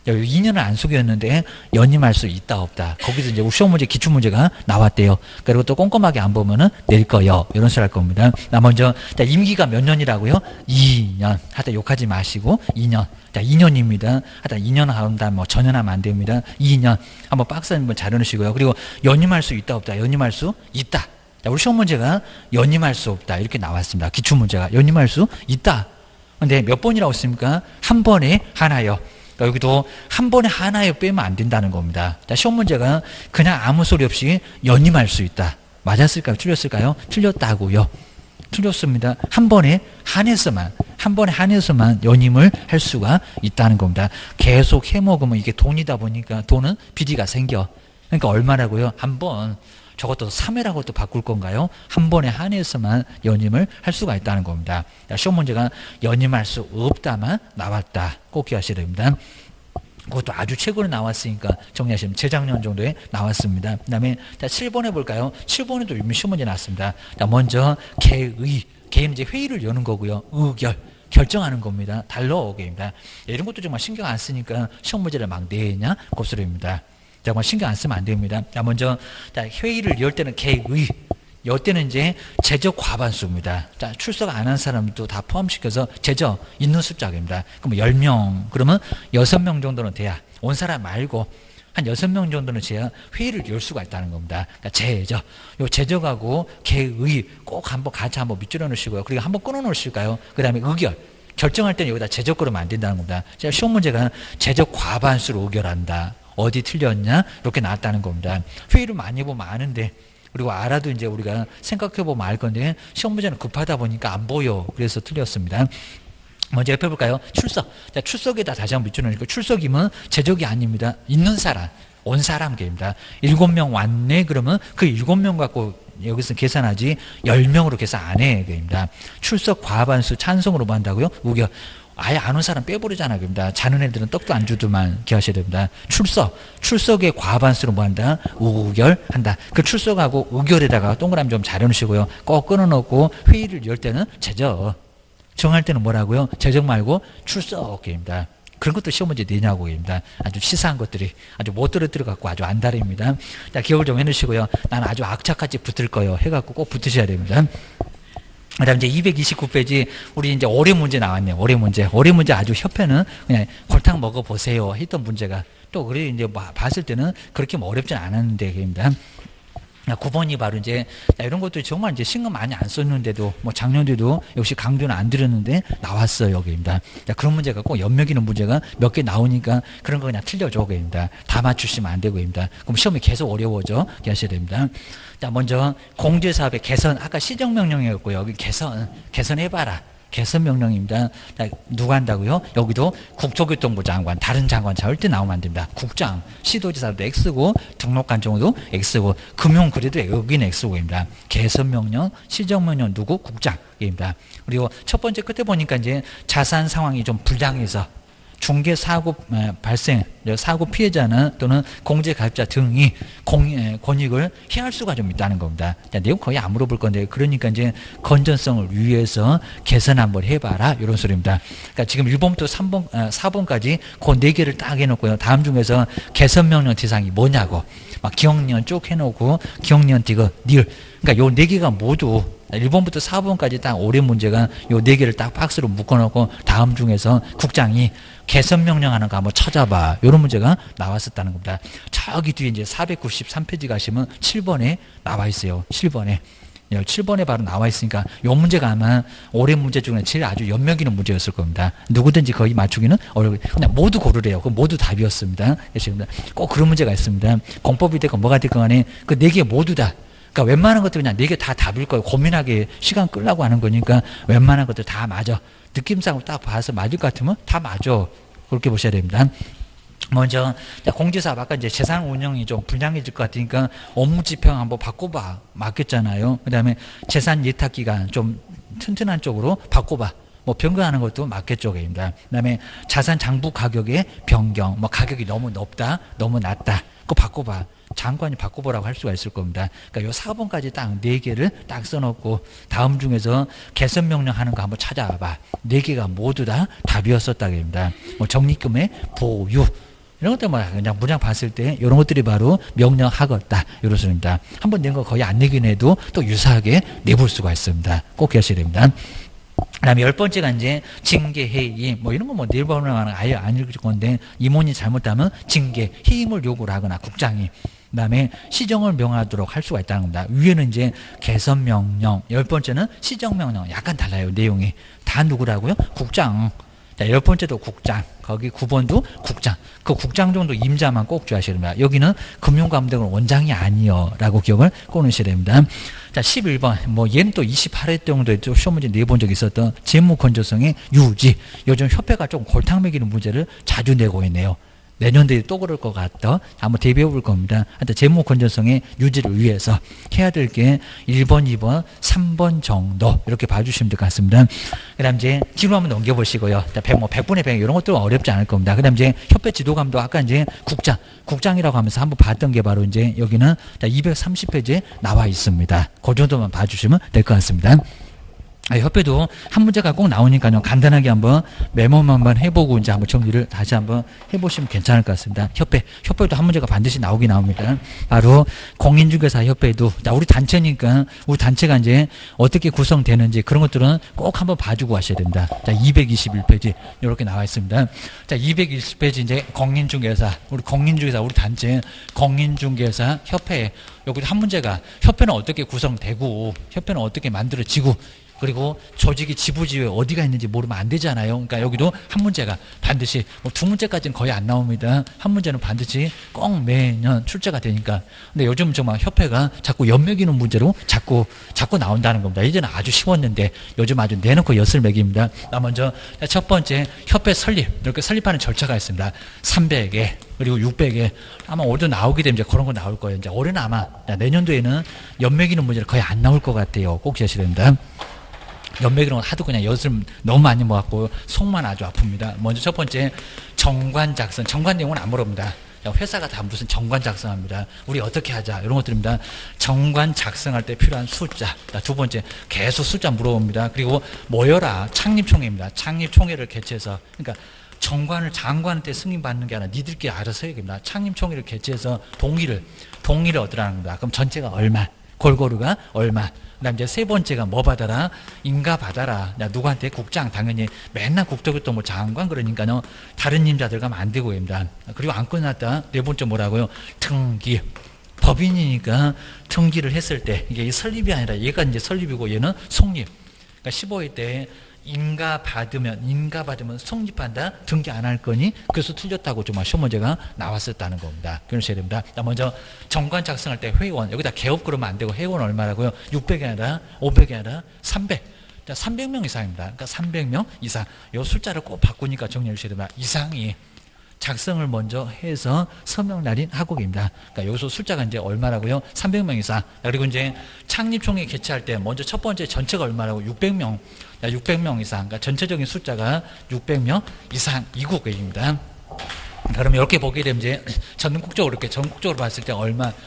2년을 안 속였는데 연임할 수 있다 없다. 거기서 이제 시험 문제 기출 문제가 나왔대요. 그리고 또 꼼꼼하게 안 보면은 낼 거요. 이런 소리 할 겁니다. 나 먼저 자, 임기가 몇 년이라고요? 2년. 하여튼 욕하지 마시고 2년. 자, 2년입니다. 하여튼 2년 한다 뭐 전혀하면 안 됩니다. 2년. 한번 박스 한번 잘 해놓으시고요. 그리고 연임할 수 있다 없다. 연임할 수 있다. 자, 우리 시험 문제가 연임할 수 없다. 이렇게 나왔습니다. 기출 문제가 연임할 수 있다. 근데 몇 번이라고 했습니까? 한 번에 하나요. 여기도 한 번에 하나에 빼면 안 된다는 겁니다. 자, 시험 문제가 그냥 아무 소리 없이 연임할 수 있다. 맞았을까요? 틀렸을까요? 틀렸다고요. 틀렸습니다. 한 번에 한해서만 연임을 할 수가 있다는 겁니다. 계속 해먹으면 이게 돈이다 보니까 돈은 비리가 생겨. 그러니까 얼마라고요? 한 번. 저것도 3회라고 또 바꿀 건가요? 한 번에 한해서만 연임을 할 수가 있다는 겁니다. 시험 문제가 연임할 수 없다만 나왔다. 꼭 기억하셔야 됩니다. 그것도 아주 최근에 나왔으니까 정리하시면 재작년 정도에 나왔습니다. 그 다음에 7번 해볼까요? 7번에도 이미 시험 문제 나왔습니다. 자, 먼저 개는 이제 회의를 여는 거고요. 결정하는 겁니다. 달러어게입니다. 이런 것도 정말 신경 안 쓰니까 시험 문제를 막 내냐? 곱소리입니다. 정말 신경 안 쓰면 안 됩니다. 자, 먼저 회의를 열 때는 개의, 열 때는 이제 제적 과반수입니다. 자, 출석 안 한 사람도 다 포함시켜서 제적 있는 숫자입니다. 그럼 10명, 그러면 6명 정도는 돼야, 온 사람 말고 한 6명 정도는 돼야 회의를 열 수가 있다는 겁니다. 그러니까 제적, 요 제적하고 개의 꼭 한번 같이 한번 밑줄여 놓으시고요. 그리고 한번 끊어 놓으실까요? 그 다음에 의결. 결정할 때는 여기다 제적 그러면 안 된다는 겁니다. 제가 시험 문제가 제적 과반수로 의결한다. 어디 틀렸냐? 이렇게 나왔다는 겁니다. 회의를 많이 보면 아는데, 그리고 알아도 이제 우리가 생각해 보면 알 건데, 시험 문제는 급하다 보니까 안 보여. 그래서 틀렸습니다. 먼저 옆에 볼까요? 출석. 자, 출석에다 다시 한번 밑줄을 넣으니까 출석이면 제적이 아닙니다. 있는 사람, 온 사람 계입니다. 7명 왔네 그러면 그 7명 갖고 여기서 계산하지 10명으로 계산 안 해. 그입니다. 출석 과반수 찬성으로 뭐 한다고요? 우겨. 아예 안 온 사람 빼버리잖아요. 그입니다. 자는 애들은 떡도 안 주더만 기하셔야 됩니다. 출석의 과반수로 뭐 한다? 우결한다. 그 출석하고 우결에다가 동그라미 좀 잘 해놓으시고요. 꼭 끊어놓고 회의를 열 때는 제적. 정할 때는 뭐라고요? 제적 말고 출석입니다. 그런 것도 시험 문제 내냐고입니다. 아주 치사한 것들이 아주 못 들어갖고 아주 안달입니다. 자, 기억을 좀 해놓으시고요. 나는 아주 악착같이 붙을 거예요. 해갖고 꼭 붙으셔야 됩니다. 그 다음 이제 229페이지, 우리 이제 올해 문제 나왔네요. 올해 문제 아주 협회는 그냥 골탕 먹어보세요. 했던 문제가 또, 그래, 이제 봤을 때는 그렇게 뭐 어렵진 않았는데, 입니다. 9번이 바로 이제, 이런 것도 정말 이제 신경 많이 안 썼는데도, 뭐 작년에도 역시 강조는 안 드렸는데 나왔어요. 여기입니다. 그런 문제가 꼭 연맥이는 문제가 몇 개 나오니까 그런 거 그냥 틀려줘. 여기입니다. 다 맞추시면 안 되고입니다. 그럼 시험이 계속 어려워져. 하셔야 됩니다. 자, 먼저 공제사업의 개선, 아까 시정명령이었고요. 여기 개선해봐라. 개선명령입니다. 자, 누가 한다고요? 여기도 국토교통부 장관, 다른 장관 절대 나오면 안 됩니다. 국장, 시도지사도 X고, 등록관청도 X고, 금융 그래도 여기는 X고입니다. 개선명령, 시정명령 누구? 국장입니다. 그리고 첫 번째 끝에 보니까 이제 자산 상황이 좀 불량해서 중개 사고 발생, 사고 피해자는 또는 공제 가입자 등이 권익을 해할 수가 좀 있다는 겁니다. 자, 내용 거의 안 물어볼 건데, 그러니까 이제 건전성을 위해서 개선 한번 해봐라 이런 소리입니다. 그러니까 지금 1번부터 3번, 4번까지 그 4개를 딱 해놓고요. 다음 중에서 개선 명령 대상이 뭐냐고 막 기억년 쭉 해놓고 기억년 디귿 닐, 그러니까 요 4개가 모두 1번부터 4번까지 딱 올해 문제가 요 4개를 딱 박스로 묶어놓고 다음 중에서 국장이 개선 명령하는 거 한번 찾아봐. 이런 문제가 나왔었다는 겁니다. 저기 뒤에 이제 493페이지 가시면 7번에 나와 있어요. 7번에. 7번에 바로 나와 있으니까 이 문제가 아마 올해 문제 중에 제일 아주 연맥있는 문제였을 겁니다. 누구든지 거의 맞추기는 어려워요. 그냥 모두 고르래요. 그 모두 답이었습니다. 꼭 그런 문제가 있습니다. 공법이 됐건 뭐가 됐건 간에 그 4개 모두 다, 그러니까 웬만한 것들 그냥 4개 다 답일 거예요. 고민하게 시간 끌라고 하는 거니까 웬만한 것들 다 맞아. 느낌상 딱 봐서 맞을 것 같으면 다 맞아. 그렇게 보셔야 됩니다. 먼저 공제사업, 아까 이제 재산 운영이 좀 불량해질 것 같으니까 업무 지평 한번 바꿔봐. 맞겠잖아요. 그 다음에 재산 예탁 기간 좀 튼튼한 쪽으로 바꿔봐. 뭐 변경하는 것도 맞겠죠. 그 다음에 자산 장부 가격의 변경, 뭐 가격이 너무 높다, 너무 낮다. 그거 바꿔봐. 장관이 바꿔보라고 할 수가 있을 겁니다. 그러니까 요 4번까지 딱 4개를 딱 써놓고 다음 중에서 개선 명령하는 거 한번 찾아봐. 4개가 모두 다 답이었었다. 그럽니다. 뭐 적립금의 보유. 이런 것들 뭐 그냥 문장 봤을 때 이런 것들이 바로 명령하겠다. 이런 소리입니다. 한번 낸 거 거의 안 내긴 해도 또 유사하게 내볼 수가 있습니다. 꼭 기억하셔야 됩니다. 그 다음에 10번째가 이제 징계 해임, 뭐 이런 거 뭐 내일보는 아예 안 읽을 건데, 임원이 잘못하면 징계, 해임을 요구를 하거나 국장이, 그 다음에 시정을 명하도록 할 수가 있다는 겁니다. 위에는 이제 개선명령, 10번째는 시정명령, 약간 달라요. 내용이. 다 누구라고요? 국장. 자, 10번째도 국장, 거기 9번도 국장. 그 국장 정도 임자만 꼭 주셔야 됩니다. 여기는 금융감독은 원장이 아니요 라고 기억을 꼭 넣으셔야 됩니다. 자, 11번. 뭐 얘는 또 28회 정도에 또 시험 문제 내본 적이 있었던 재무 건조성의 유지. 요즘 협회가 좀 골탕 먹이는 문제를 자주 내고 있네요. 내년도에 또 그럴 것 같다. 한번 대비해 볼 겁니다. 하여튼 재무 건전성의 유지를 위해서 해야 될 게 1번, 2번, 3번 정도 이렇게 봐주시면 될 것 같습니다. 그 다음 이제 뒤로 한번 넘겨보시고요. 100분의 100 이런 것들은 어렵지 않을 겁니다. 그 다음 이제 협회 지도감도 아까 이제 국장이라고 하면서 한번 봤던 게 바로 이제 여기는 230페이지에 나와 있습니다. 그 정도만 봐주시면 될 것 같습니다. 협회도 한 문제가 꼭 나오니까요. 간단하게 한번 메모만 한번 해보고 이제 한번 정리를 다시 한번 해보시면 괜찮을 것 같습니다. 협회도 한 문제가 반드시 나오긴 나옵니다. 바로 공인중개사 협회도, 우리 단체니까 우리 단체가 이제 어떻게 구성되는지 그런 것들은 꼭 한번 봐주고 하셔야 됩니다. 자, 221페이지 이렇게 나와 있습니다. 자, 220페이지 이제 공인중개사, 우리 단체 공인중개사 협회, 여기도 한 문제가 협회는 어떻게 구성되고 협회는 어떻게 만들어지고 그리고 조직이 지부지회 어디가 있는지 모르면 안 되잖아요. 그러니까 여기도 한 문제가 반드시 뭐 두 문제까지는 거의 안 나옵니다. 한 문제는 반드시 꼭 매년 출제가 되니까. 근데 요즘 정말 협회가 자꾸 연맥이는 문제로 자꾸 나온다는 겁니다. 이제는 아주 쉬웠는데 요즘 아주 내놓고 엿을 매깁니다. 먼저 첫 번째 협회 설립, 이렇게 설립하는 절차가 있습니다. 300회 그리고 600회 아마 올해도 나오게 되면 이제 그런 거 나올 거예요. 이제 올해는 아마 내년도에는 연맥이는 문제는 거의 안 나올 것 같아요. 꼭 기억하셔야 됩니다. 연맥이는 하도 그냥 엿을 너무 많이 모았고 속만 아주 아픕니다. 먼저 첫 번째 정관 작성. 정관 내용은 안 물어봅니다. 회사가 다 무슨 정관 작성합니다. 우리 어떻게 하자 이런 것들입니다. 정관 작성할 때 필요한 숫자. 두 번째 계속 숫자 물어봅니다. 그리고 모여라 창립총회입니다. 창립총회를 개최해서 그러니까 정관을 장관한테 승인받는 게 아니라 니들끼리 알아서 해야 됩니다. 창립총회를 개최해서 동의를 얻으라는 겁니다. 그럼 전체가 얼마? 골고루가 얼마? 그다음 이제 세 번째가 뭐 받아라? 인가 받아라. 누구한테? 국장. 당연히 맨날 국토교통 뭐 장관 그러니까요. 다른 임자들 가면 안 되고 입니다. 그리고 안 끝났다. 네 번째 뭐라고요? 등기. 법인이니까 등기를 했을 때 이게 설립이 아니라 얘가 이제 설립이고 얘는 성립. 그러니까 15회 때 인가 받으면 성립한다. 등기 안 할 거니 그래서 틀렸다고 정말 시험 문제가 나왔었다는 겁니다. 그러셔야 됩니다. 먼저 정관 작성할 때 회원 여기다 개업 그러면 안 되고 회원 얼마라고요? 600이 아니라 500이 아니라 300. 300명 이상입니다. 그러니까 300명 이상. 이 숫자를 꼭 바꾸니까 정리해 주셔야 됩니다. 이상이 작성을 먼저 해서 서명 날인하고 계십니다. 그러니까 여기서 숫자가 이제 얼마라고요? 300명 이상. 그리고 이제 창립총회 개최할 때 먼저 첫 번째 전체가 얼마라고? 600명. 600명 이상. 그러니까 전체적인 숫자가 600명 이상이고 계십니다. 그러면 이렇게 보게 되면 이제 전국적으로 봤을 때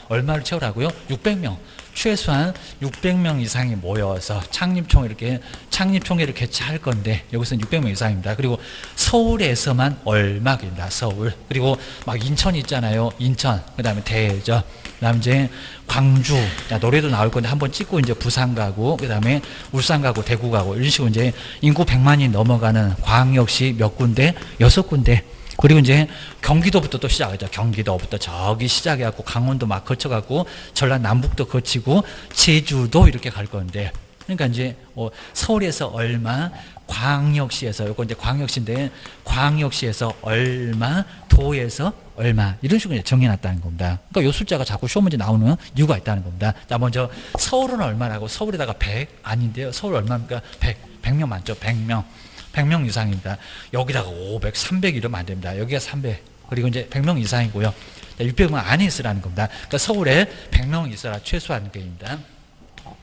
얼마를 채우라고요? 600명. 최소한 600명 이상이 모여서 창립총회를 개최할 건데 여기서는 600명 이상입니다. 그리고 서울에서만 얼마입니다. 서울. 그리고 막 인천 있잖아요. 인천. 그다음에 대전. 그다음에 이제 광주. 노래도 나올 건데 한번 찍고 이제 부산 가고 그다음에 울산 가고 대구 가고 이런 식으로 이제 인구 100만이 넘어가는 광역시 몇 군데? 6군데. 그리고 이제 경기도부터 또 시작하죠. 경기도부터 저기 시작해갖고 강원도 막 거쳐갖고 전라 남북도 거치고 제주도 이렇게 갈 건데 그러니까 이제 서울에서 얼마, 광역시에서 요거 이제 광역시인데 광역시에서 얼마, 도에서 얼마 이런 식으로 정해놨다는 겁니다. 그러니까 요 숫자가 자꾸 시험 문제 나오는 이유가 있다는 겁니다. 자 먼저 서울은 얼마라고? 서울에다가 100 아닌데요. 서울 얼마입니까? 100명 많죠. 100명 이상입니다. 여기다가 500, 300 이러면 안 됩니다. 여기가 300. 그리고 이제 100명 이상이고요. 600명 안에 있으라는 겁니다. 그러니까 서울에 100명 있어라 최소한 게입니다.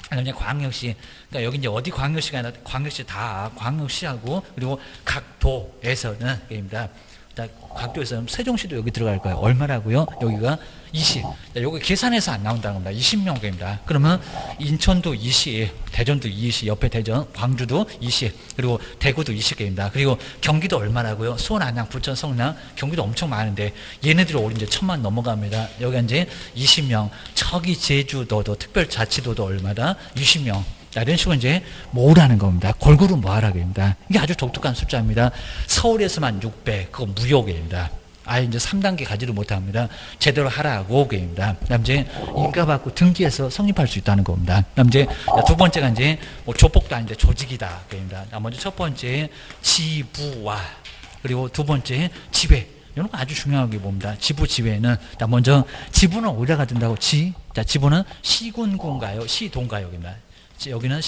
그다음에 광역시. 그러니까 여기 이제 어디 광역시가 아니라 광역시 다 광역시하고 그리고 각 도에서는 게입니다. 각도에서는 세종시도 여기 들어갈 거예요. 얼마라고요? 여기가 20. 여기 계산해서 안 나온다는 겁니다. 20명입니다. 그러면 인천도 20, 대전도 20, 옆에 대전, 광주도 20, 그리고 대구도 20개입니다. 그리고 경기도 얼마라고요? 수원, 안양, 부천, 성남, 경기도 엄청 많은데 얘네들이 올해 이제 1000만 넘어갑니다. 여기가 이제 20명. 저기 제주도도 특별자치도도 얼마다? 20명. 이런 식으로 이제 모으라는 겁니다. 골고루 모아라고 합니다. 이게 아주 독특한 숫자입니다. 서울에서만 600, 그거 무효입니다. 아예 이제 3단계 가지도 못합니다. 제대로 하라고 게임입니다. 그다음 이제 인가받고 등기해서 성립할 수 있다는 겁니다. 그다음 이제 두 번째가 이제 조폭도 아닌데 조직이다 게임입니다. 먼저 첫 번째 지부와 그리고 두 번째 지회. 이런 거 아주 중요하게 봅니다. 지부 지회는 먼저 지부는 어디다가 든다고? 지부는 시군군가요? 시동가요입니다. 여기는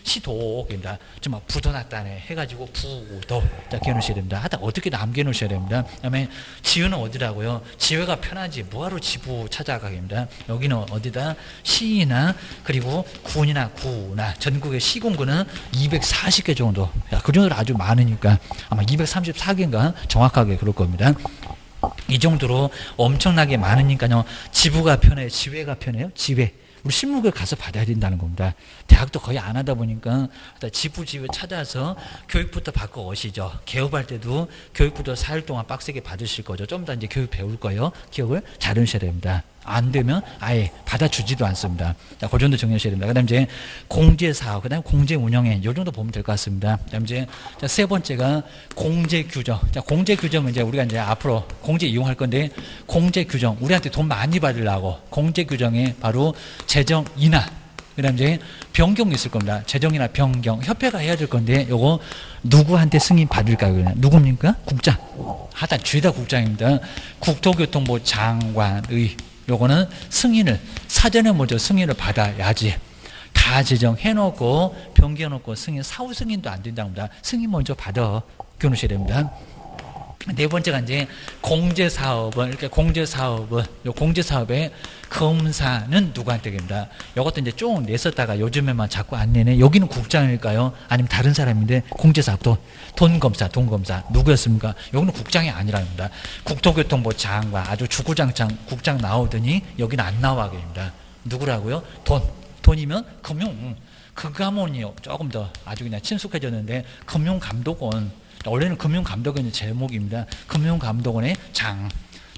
시도입니다. 좀 부도났다네 해가지고 부도. 자, 기억하셔야 됩니다. 하다 어떻게 남겨놓으셔야 됩니다. 그 다음에 지회는 어디라고요? 지회가 편하지. 뭐하러 지부 찾아가겠습니다. 여기는 어디다? 시나 그리고 군이나 구나 전국의 시군구는 240개 정도. 그 정도로 아주 많으니까 아마 234개인가 정확하게 그럴 겁니다. 이 정도로 엄청나게 많으니까요. 지부가 편해요? 지회가 편해요? 지회. 우리 실무교육 가서 받아야 된다는 겁니다. 대학도 거의 안 하다 보니까 지부지회 찾아서 교육부터 받고 오시죠. 개업할 때도 교육부터 4일 동안 빡세게 받으실 거죠. 좀 더 이제 교육 배울 거예요. 기억을 잘 하셔야 됩니다. 안 되면 아예 받아주지도 않습니다. 자, 그 정도 정리하셔야 됩니다. 그 다음 이제 공제사업, 그 다음에 공제운영에 요 정도 보면 될 것 같습니다. 그 다음 이제 세 번째가 공제규정. 자, 공제규정은 이제 우리가 이제 앞으로 공제 이용할 건데 공제규정. 우리한테 돈 많이 받으려고 공제규정에 바로 재정 인하. 그다음 이제 변경이 있을 겁니다. 재정이나 변경, 협회가 해야 될 건데 요거 누구한테 승인 받을까요? 누굽니까? 국장. 하여튼 죄다 국장입니다. 국토교통부 장관의 요거는 승인을 사전에 먼저 승인을 받아야지. 다 제정해놓고 변경해놓고 승인, 사후 승인도 안 된다고 합니다. 승인 먼저 받아 교놓으셔야 됩니다. 네 번째가 이제 공제사업은, 이렇게 공제사업은, 요 공제사업의 검사는 누구한테 됩니다. 요것도 이제 쭉 냈었다가 요즘에만 자꾸 안 내네. 여기는 국장일까요? 아니면 다른 사람인데, 공제사업 돈 검사, 누구였습니까? 여기는 국장이 아니랍니다. 국토교통부 장관, 아주 주구장창 국장 나오더니 여기는 안 나와 됩니다. 누구라고요? 돈이면 금융, 금감원이요. 조금 더 아주 그냥 친숙해졌는데, 금융감독원. 원래는 금융감독원의 제목입니다. 금융감독원의 장.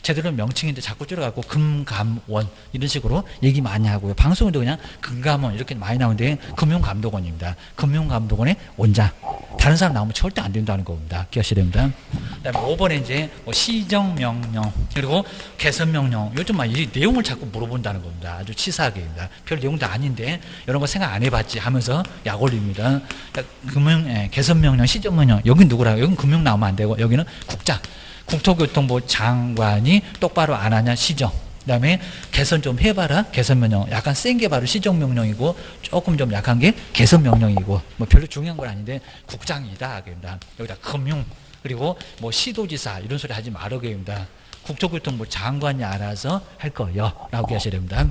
제대로 명칭인데 자꾸 줄여갖고 금감원 이런 식으로 얘기 많이 하고요. 방송에도 그냥 금감원 이렇게 많이 나오는데 금융감독원입니다. 금융감독원의 원장. 다른 사람 나오면 절대 안 된다는 겁니다. 기억하셔야 됩니다. 그다음에 5번에 이제 뭐 시정명령 그리고 개선명령 요즘 막 이 내용을 자꾸 물어본다는 겁니다. 아주 치사하게입니다. 별 내용도 아닌데 이런 거 생각 안 해봤지 하면서 약 올립니다. 그러니까 개선명령, 시정명령 여긴 누구라고? 여긴 금융 나오면 안 되고 여기는 국장. 국토교통부 장관이 똑바로 안 하냐 시정. 그 다음에 개선 좀 해봐라 개선명령. 약간 센 게 바로 시정명령이고 조금 좀 약한 게 개선명령이고 뭐 별로 중요한 건 아닌데 국장이다. 여기다 금융 그리고 뭐 시도지사 이런 소리 하지 말아야 됩니다. 국토교통부 장관이 알아서 할 거예요 라고 하셔야 됩니다.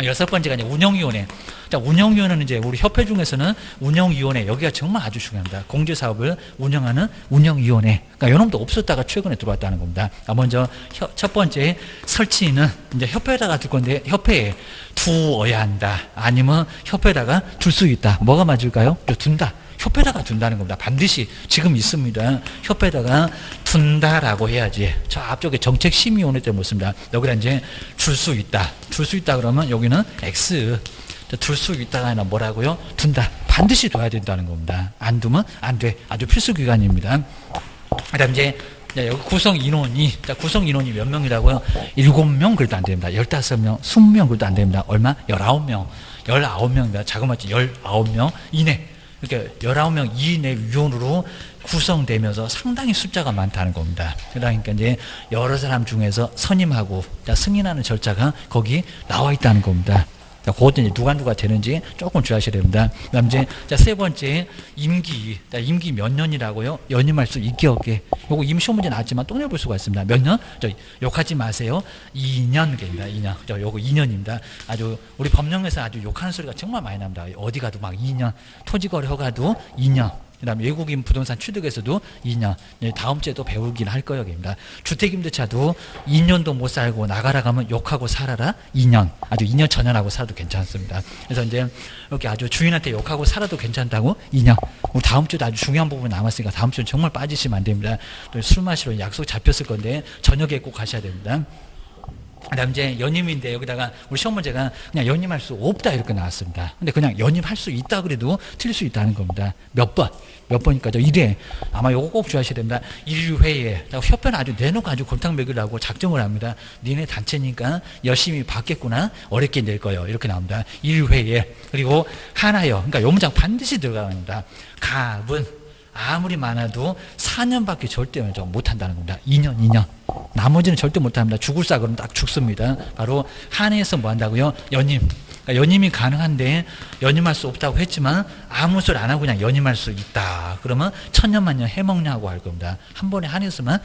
여섯 번째가 이제 운영위원회. 자, 운영위원회는 이제 우리 협회 중에서는 운영위원회, 여기가 정말 아주 중요합니다. 공제사업을 운영하는 운영위원회. 그러니까 요놈도 없었다가 최근에 들어왔다는 겁니다. 먼저 첫 번째 설치는 이제 협회에다가 둘 건데 협회에 두어야 한다. 아니면 협회에다가 둘 수 있다. 뭐가 맞을까요? 둔다. 협회에다가 둔다는 겁니다. 반드시 지금 있습니다. 협회에다가 둔다라고 해야지. 저 앞쪽에 정책심의위원회 때 묻습니다. 여기다 이제 줄 수 있다. 줄 수 있다 그러면 여기는 X. 둘 수 있다가 아니라 뭐라고요? 둔다. 반드시 둬야 된다는 겁니다. 안 두면 안 돼. 아주 필수 기관입니다. 그 다음 이제 여기 구성 인원이, 구성 인원이 몇 명이라고요? 7명 그래도 안 됩니다. 15명, 20명 그래도 안 됩니다. 얼마? 19명. 19명입니다. 자그마치 19명 이내. 그러니까 19명 이내 위원으로 구성되면서 상당히 숫자가 많다는 겁니다. 그러니까 이제 여러 사람 중에서 선임하고 승인하는 절차가 거기 나와 있다는 겁니다. 그것도 이제 누가 되는지 조금 주의하셔야 됩니다. 그 다음 이제 세 번째 임기 몇 년이라고요? 연임할 수 있게 없게. 요거 임시험 문제 나왔지만 또 내볼 수가 있습니다. 몇 년? 욕하지 마세요. 2년입니다. 2년. 요거 2년입니다. 아주 우리 법령에서 아주 욕하는 소리가 정말 많이 납니다. 어디 가도 막 2년. 토지거래 허가도 2년. 그 다음에 외국인 부동산 취득에서도 2년. 다음 주에 또 배우긴 할 거예요. 주택임대차도 2년도 못 살고 나가라 가면 욕하고 살아라 2년. 아주 2년 전연하고 살아도 괜찮습니다. 그래서 이제 이렇게 아주 주인한테 욕하고 살아도 괜찮다고 2년. 다음 주도 아주 중요한 부분이 남았으니까 다음 주는 정말 빠지시면 안 됩니다. 또 술 마시러 약속 잡혔을 건데 저녁에 꼭 가셔야 됩니다. 그 다음 이제 연임인데 여기다가 우리 시험 문제가 그냥 연임할 수 없다 이렇게 나왔습니다. 근데 그냥 연임할 수 있다 그래도 틀릴 수 있다는 겁니다. 몇 번이니까 1회. 아마 요거 꼭 주의하셔야 됩니다. 1회에 협회는 아주 내놓고 아주 골탕 먹이려고 작정을 합니다. 니네 단체니까 열심히 받겠구나. 어렵게 낼 거예요. 이렇게 나옵니다. 1회에. 그리고 하나요. 그러니까 요 문장 반드시 들어갑니다. 갑은 아무리 많아도 4년밖에 절대 못한다는 겁니다. 2년. 나머지는 절대 못합니다. 죽을 사 그러면 딱 죽습니다. 바로 한해에서 뭐 한다고요? 연임. 그러니까 연임이 가능한데 연임할 수 없다고 했지만 아무 소리 안 하고 그냥 연임할 수 있다. 그러면 천년만년 해먹냐고 할 겁니다. 한 번에 한해서만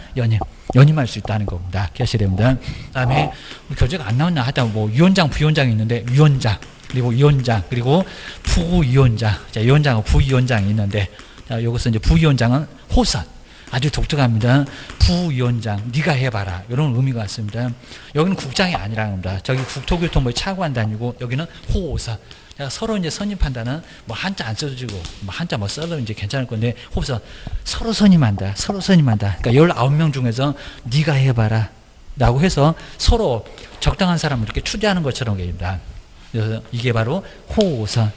연임할 수 있다는 겁니다. 기억하셔야 됩니다. 그 다음에 우리 교재가 안 나왔나 하여튼 뭐 위원장, 부위원장이 있는데 위원장, 그리고 위원장, 그리고 부위원장. 자, 위원장하고 부위원장이 있는데 자, 여기서 이제 부위원장은 호선. 아주 독특합니다. 부위원장, 네가 해봐라. 이런 의미가 있습니다. 여기는 국장이 아니라는 겁니다. 저기 국토교통부의 차관단이고 여기는 호선. 서로 이제 선임한다는 뭐 한자 안 써주고 뭐 한자 뭐 써도 이제 괜찮을 건데 호선. 서로 선임한다. 그러니까 19명 중에서 네가 해봐라. 라고 해서 서로 적당한 사람을 이렇게 추대하는 것처럼 얘기합니다. 그래서 이게 바로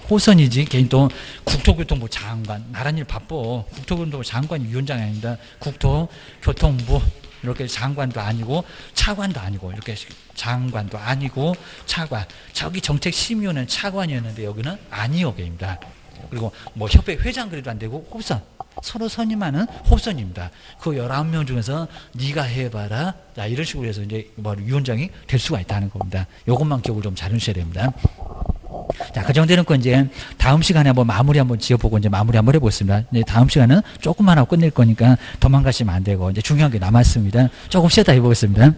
호선이지 개인 또 국토교통부 장관 나란 일 바빠. 국토교통부 장관이 위원장이 아닙니다. 국토교통부 이렇게 장관도 아니고 차관도 아니고 이렇게 장관도 아니고 차관. 저기 정책심의위원회는 차관이었는데 여기는 안희역입니다. 그리고 뭐 협회 회장 그래도 안 되고 홉선. 서로 선임하는 홉선입니다. 그 19명 중에서 네가 해봐라. 자, 이런 식으로 해서 이제 뭐 위원장이 될 수가 있다는 겁니다. 요것만 기억을 좀 잘 해주셔야 됩니다. 자, 그 정도 해놓고 이제 다음 시간에 한번 마무리 한번 지어보고 이제 마무리 한번 해보겠습니다. 이제 다음 시간은 조금만 하고 끝낼 거니까 도망가시면 안 되고 이제 중요한 게 남았습니다. 조금 쉬었다 해보겠습니다.